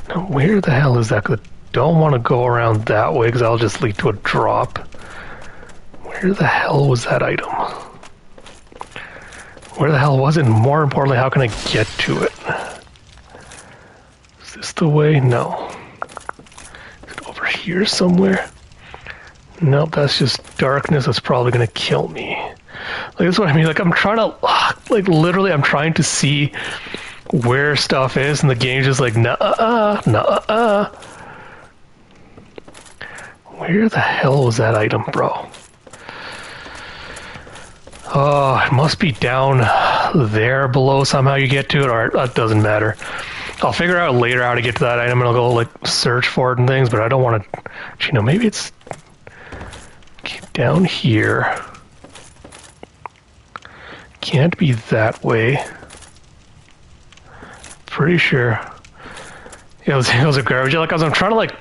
A: Now, where the hell is that? The don't want to go around that way because that'll just lead to a drop. Where the hell was that item? Where the hell was it? And more importantly, how can I get to it? Is this the way? No. Is it over here somewhere? Nope, that's just darkness. That's probably going to kill me. Like, that's what I mean. Like, I'm trying to, like, literally, I'm trying to see where stuff is, and the game's just like, nuh-uh. Where the hell was that item, bro? Oh, it must be down there below somehow you get to it, or it doesn't matter. I'll figure out later how to get to that item, and I'll go, like, search for it and things, but I don't want to, you know, maybe it's down here. Can't be that way. Pretty sure. It was a garbage. Like, I'm trying to, like,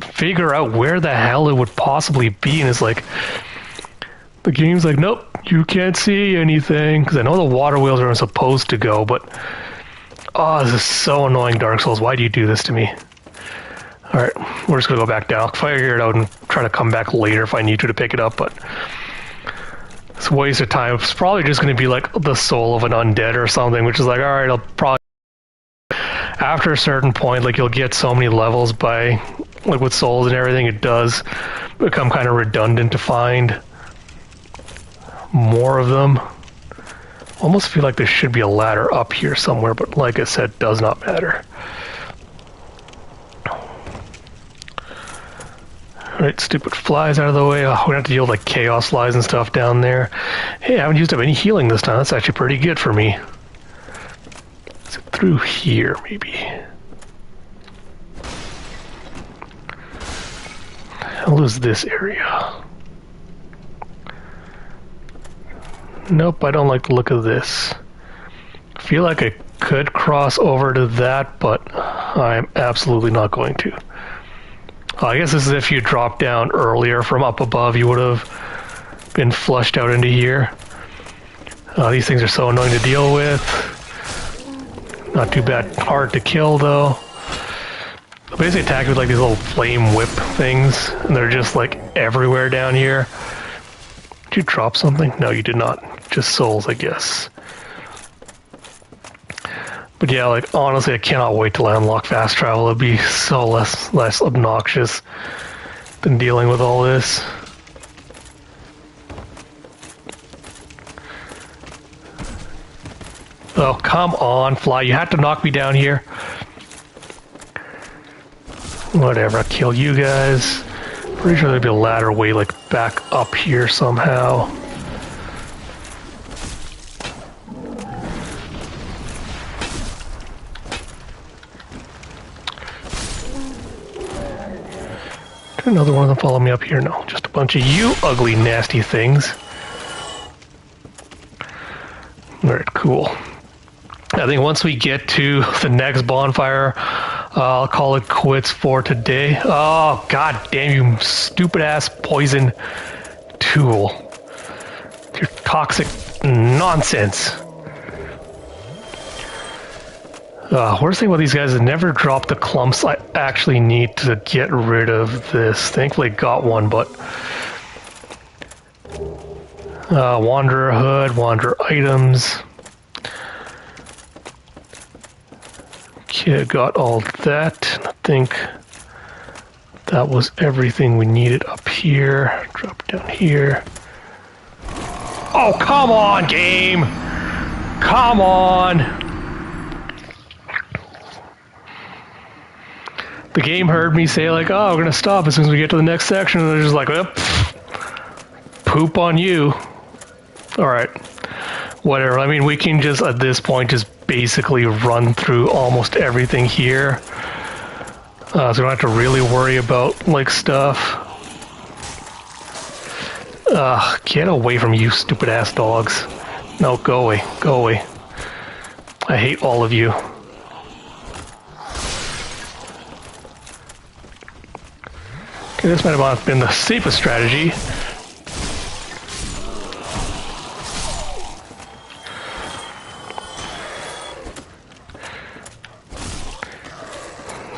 A: figure out where the hell it would possibly be, and it's like, the game's like, nope, you can't see anything. Because I know the water wheels are supposed to go, but oh, this is so annoying, Dark Souls. Why do you do this to me? Alright, we're just gonna go back down. I'll figure it out and try to come back later if I need to pick it up, but it's a waste of time. It's probably just gonna be like the soul of an undead or something, which is like, alright, I'll probably, after a certain point, like, you'll get so many levels by, like, with souls and everything, it does become kind of redundant to find more of them. Almost feel like there should be a ladder up here somewhere, but like I said, does not matter. Alright, stupid flies out of the way. Oh, we're gonna have to deal with, like, chaos flies and stuff down there. Hey, I haven't used up any healing this time. That's actually pretty good for me. Is it through here, maybe? What the hell is this area? Nope, I don't like the look of this. I feel like I could cross over to that, but I'm absolutely not going to. I guess this is if you dropped down earlier from up above, you would have been flushed out into here. These things are so annoying to deal with. Not too bad, hard to kill though. They basically attack with, like, these little flame whip things, and they're just, like, everywhere down here. Did you drop something? No, you did not. Just souls, I guess. But yeah, like, honestly, I cannot wait till I unlock fast travel. It'd be so less obnoxious than dealing with all this. Oh, come on, fly. You had to knock me down here. Whatever, I'll kill you guys. Pretty sure there'd be a ladder way, like, back up here somehow. Did another one of them follow me up here? No, just a bunch of you ugly, nasty things. Alright, cool. I think once we get to the next bonfire, I'll call it quits for today. Oh, god damn you, stupid ass poison tool. Your toxic nonsense. Worst thing about these guys is never drop the clumps I actually need to get rid of this. Thankfully got one, but Wanderer hood, Wanderer items. Okay, got all that. I think that was everything we needed up here. Drop down here. Oh, come on, game! Come on! The game heard me say, like, oh, we're gonna stop as soon as we get to the next section, and they're just like, well, poop on you. Alright. Whatever. I mean, we can just, at this point, just basically run through almost everything here. So we don't have to really worry about, like, stuff. Get away from you, stupid ass dogs. No, go away. Go away. I hate all of you. Okay, this might have been the safest strategy.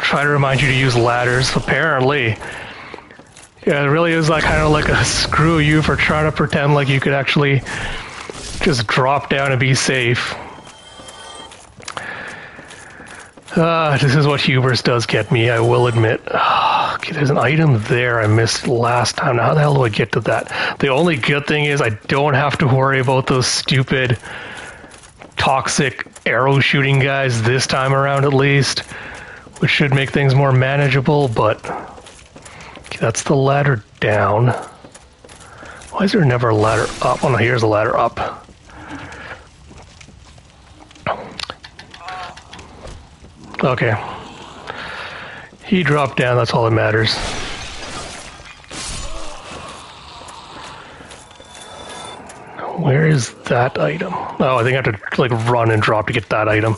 A: Try try to remind you to use ladders, apparently. Yeah, it really is like kind of like a screw you for trying to pretend like you could actually just drop down and be safe. This is what hubris does get me, I will admit. Okay, there's an item there I missed last time. Now how the hell do I get to that? The only good thing is I don't have to worry about those stupid toxic arrow shooting guys this time around at least, which should make things more manageable, but okay, that's the ladder down. Why is there never a ladder up? Oh no, here's a ladder up. Okay. He dropped down, that's all that matters. Where is that item? Oh, I think I have to like run and drop to get that item.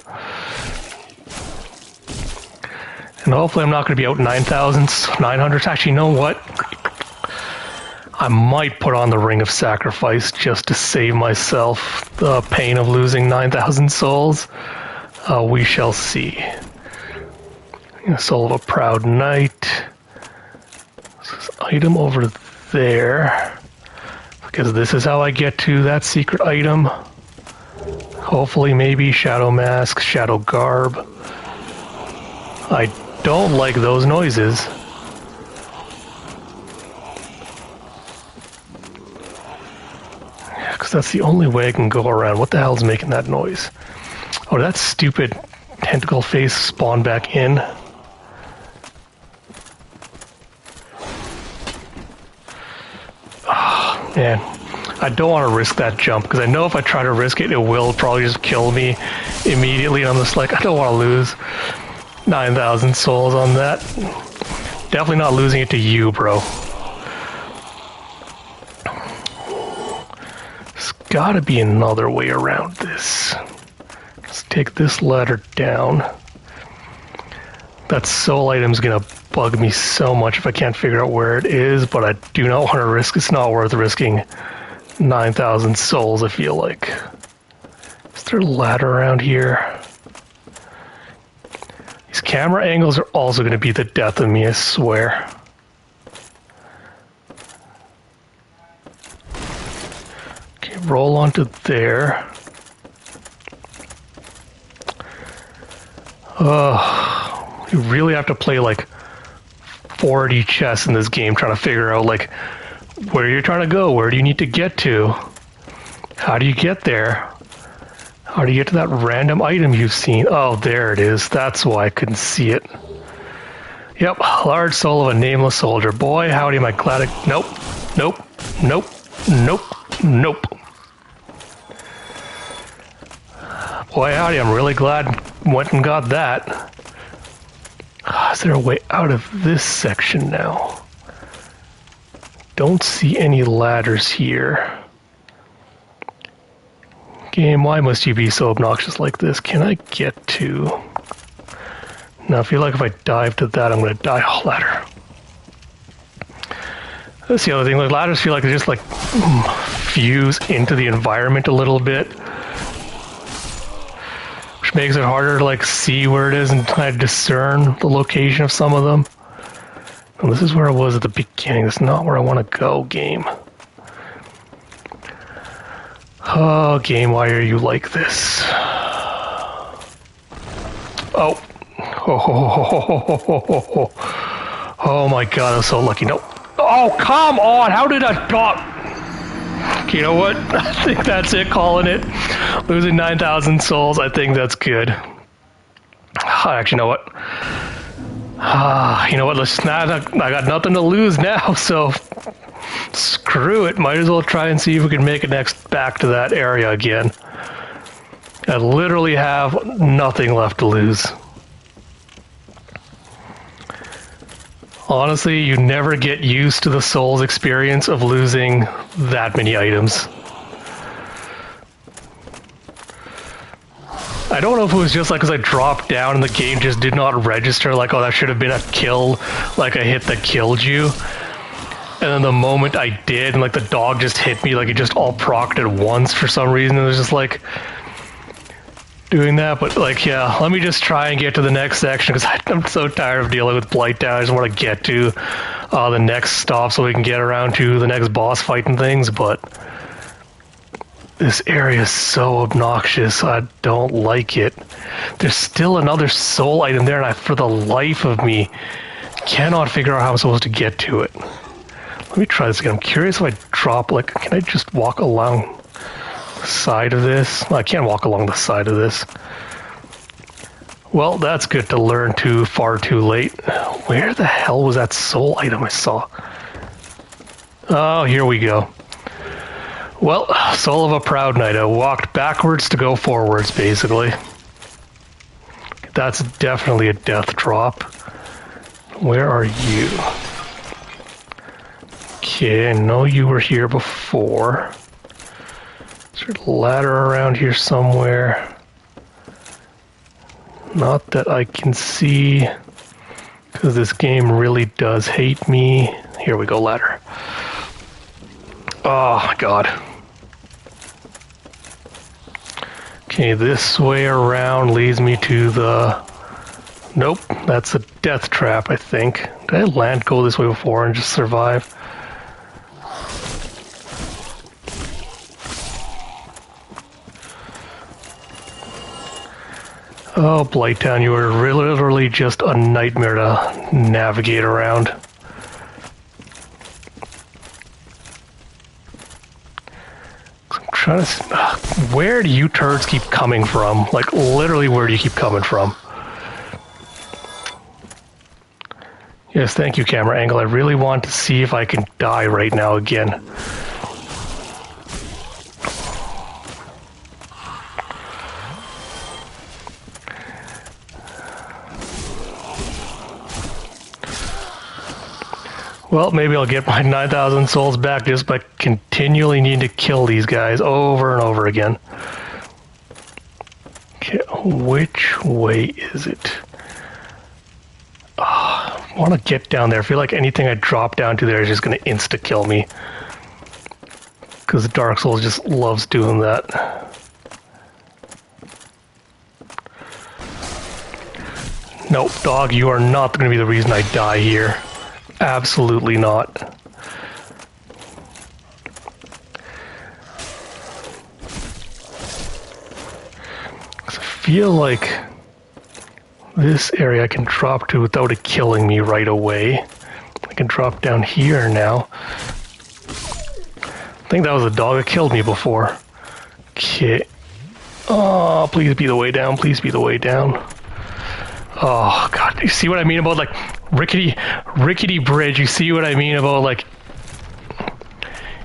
A: And hopefully I'm not going to be out 9,000s, 900s. Actually, you know what? I might put on the Ring of Sacrifice just to save myself the pain of losing 9,000 souls. We shall see. Soul of a Proud Knight. This item over there. Because this is how I get to that secret item. Hopefully, maybe Shadow Mask, Shadow Garb. I don't like those noises. Because that's the only way I can go around. What the hell's making that noise? Oh, that stupid tentacle face spawned back in. Oh, man. I don't want to risk that jump because I know if I try to risk it, it will probably just kill me immediately. And I'm just like, I don't want to lose 9,000 souls on that. Definitely not losing it to you, bro. There's gotta be another way around this. Let's take this ladder down. That soul item's gonna bug me so much if I can't figure out where it is, but I do not want to risk. It's not worth risking 9,000 souls, I feel like. Is there a ladder around here? These camera angles are also going to be the death of me, I swear. Okay, roll onto there. You really have to play like 4D chess in this game trying to figure out like where you're trying to go, where do you need to get to, how do you get there, how do you get to that random item you've seen. Oh, there it is. That's why I couldn't see it. Yep, large soul of a nameless soldier. Boy, howdy, am I glad I... Nope, nope, nope, nope, nope. Boy, howdy, I'm really glad I went and got that. Is there a way out of this section now? Don't see any ladders here. Game, why must you be so obnoxious like this? Can I get to... Now, I feel like if I dive to that, I'm going to die. Oh, ladder. That's the other thing. Like, ladders feel like they just, like, fuse into the environment a little bit. Which makes it harder to, like, see where it is and kind of discern the location of some of them. And this is where I was at the beginning. This is not where I want to go, game. Oh, game, why are you like this? Oh. Oh my god, I'm so lucky. No. Oh, come on! How did I drop? Okay, you know what? I think that's it, calling it. Losing 9,000 souls, I think that's good. Actually, you know what? You know what? I got nothing to lose now, so... Screw it, might as well try and see if we can make it back to that area again. I literally have nothing left to lose. Honestly, you never get used to the Souls experience of losing that many items. I don't know if it was just like because I dropped down and the game just did not register like, oh, that should have been a kill, like a hit that killed you. And then the moment I did, and like the dog just hit me, like it just all procced at once for some reason. It was just like, doing that, but like, yeah, let me just try and get to the next section because I'm so tired of dealing with Blighttown. I just want to get to the next stop so we can get around to the next boss fight and things, but this area is so obnoxious. I don't like it. There's still another soul item there, and I, for the life of me, cannot figure out how I'm supposed to get to it. Let me try this again. I'm curious if I drop, like, can I just walk along the side of this? Well, I can't walk along the side of this. Well, that's good to learn too far too late. Where the hell was that soul item I saw? Oh, here we go. Well, soul of a proud knight. I walked backwards to go forwards, basically. That's definitely a death drop. Where are you? Okay, I know you were here before. Is there a ladder around here somewhere? Not that I can see, because this game really does hate me. Here we go, ladder. Oh, God. Okay, this way around leads me to the... Nope, that's a death trap, I think. Did I go this way before and just survive? Oh, Blighttown, you are literally just a nightmare to navigate around. I'm trying to... Where do you turds keep coming from? Like, literally, where do you keep coming from? Yes, thank you, camera angle. I really want to see if I can die right now again. Well, maybe I'll get my 9,000 souls back just by continually needing to kill these guys over and over again. Okay, which way is it? I want to get down there. I feel like anything I drop down to there is just going to insta-kill me. Because Dark Souls just loves doing that. Nope, dog, you are not going to be the reason I die here. Absolutely not. I feel like this area I can drop to without it killing me right away. I can drop down here now. I think that was the dog that killed me before. Okay. Oh, please be the way down. Please be the way down. Oh, God. You see what I mean about, like, rickety bridge? You see what I mean about, like,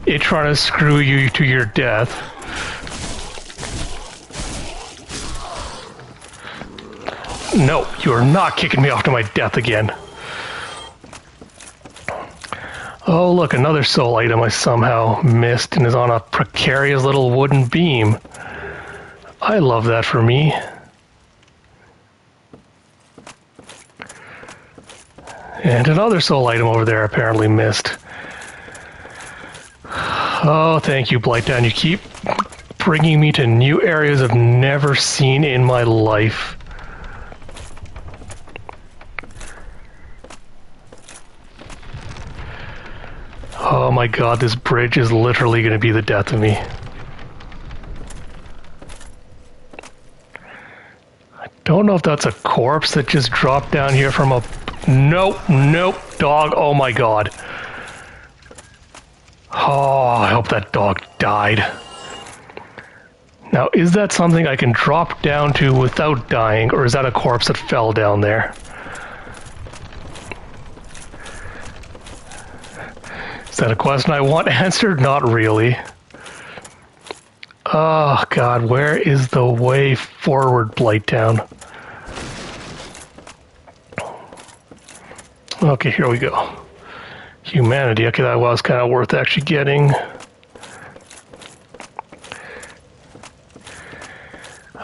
A: it trying to screw you to your death? No, you are not kicking me off to my death again. Oh, look, another soul item I somehow missed and is on a precarious little wooden beam. I love that for me. And another soul item over there apparently missed. Oh, thank you, Blighttown. You keep bringing me to new areas I've never seen in my life. Oh my God, this bridge is literally going to be the death of me. I don't know if that's a corpse that just dropped down here from a... Nope, dog, oh my God. Oh, I hope that dog died. Now, is that something I can drop down to without dying, or is that a corpse that fell down there? Is that a question I want answered? Not really. Oh, God, where is the way forward, Blighttown? Okay, here we go. Humanity. Okay, that was kind of worth actually getting.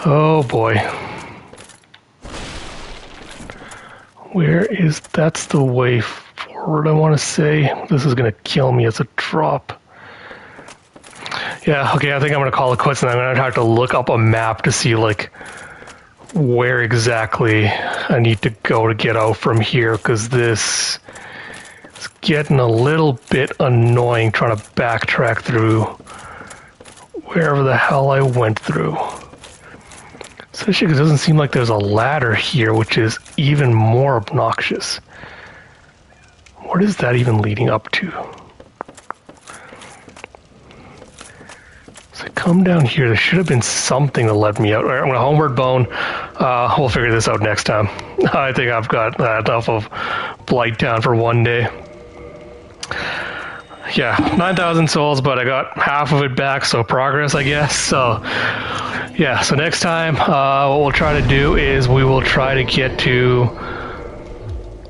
A: Oh, boy. Where is... That's the way forward, I want to say. This is going to kill me as a drop. Yeah, okay, I think I'm going to call it quits, and I'm going to have to look up a map to see, like, where exactly I need to go to get out from here, because this is getting a little bit annoying trying to backtrack through wherever the hell I went through. Especially because it doesn't seem like there's a ladder here, which is even more obnoxious. What is that even leading up to? So I come down here. There should have been something that led me out. All right, I'm going to homeward bone. We'll figure this out next time. I think I've got enough of Blighttown for one day. Yeah, 9,000 souls, but I got half of it back, so progress, I guess. So, yeah, so next time, what we'll try to do is we will try to get to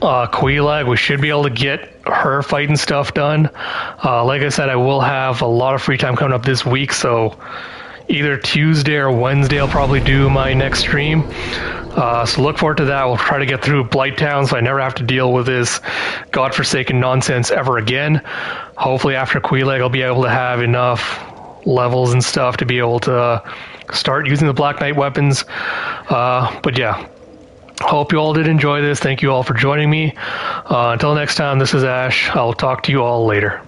A: Quelaag. We should be able to get her fighting stuff done. Like I said, I will have a lot of free time coming up this week, so either Tuesday or Wednesday I'll probably do my next stream. So look forward to that. We'll try to get through Blighttown so I never have to deal with this godforsaken nonsense ever again. Hopefully after Quelaag I'll be able to have enough levels and stuff to be able to start using the Black Knight weapons. But yeah, hope you all did enjoy this. Thank you all for joining me. Until next time, this is Ash. I'll talk to you all later.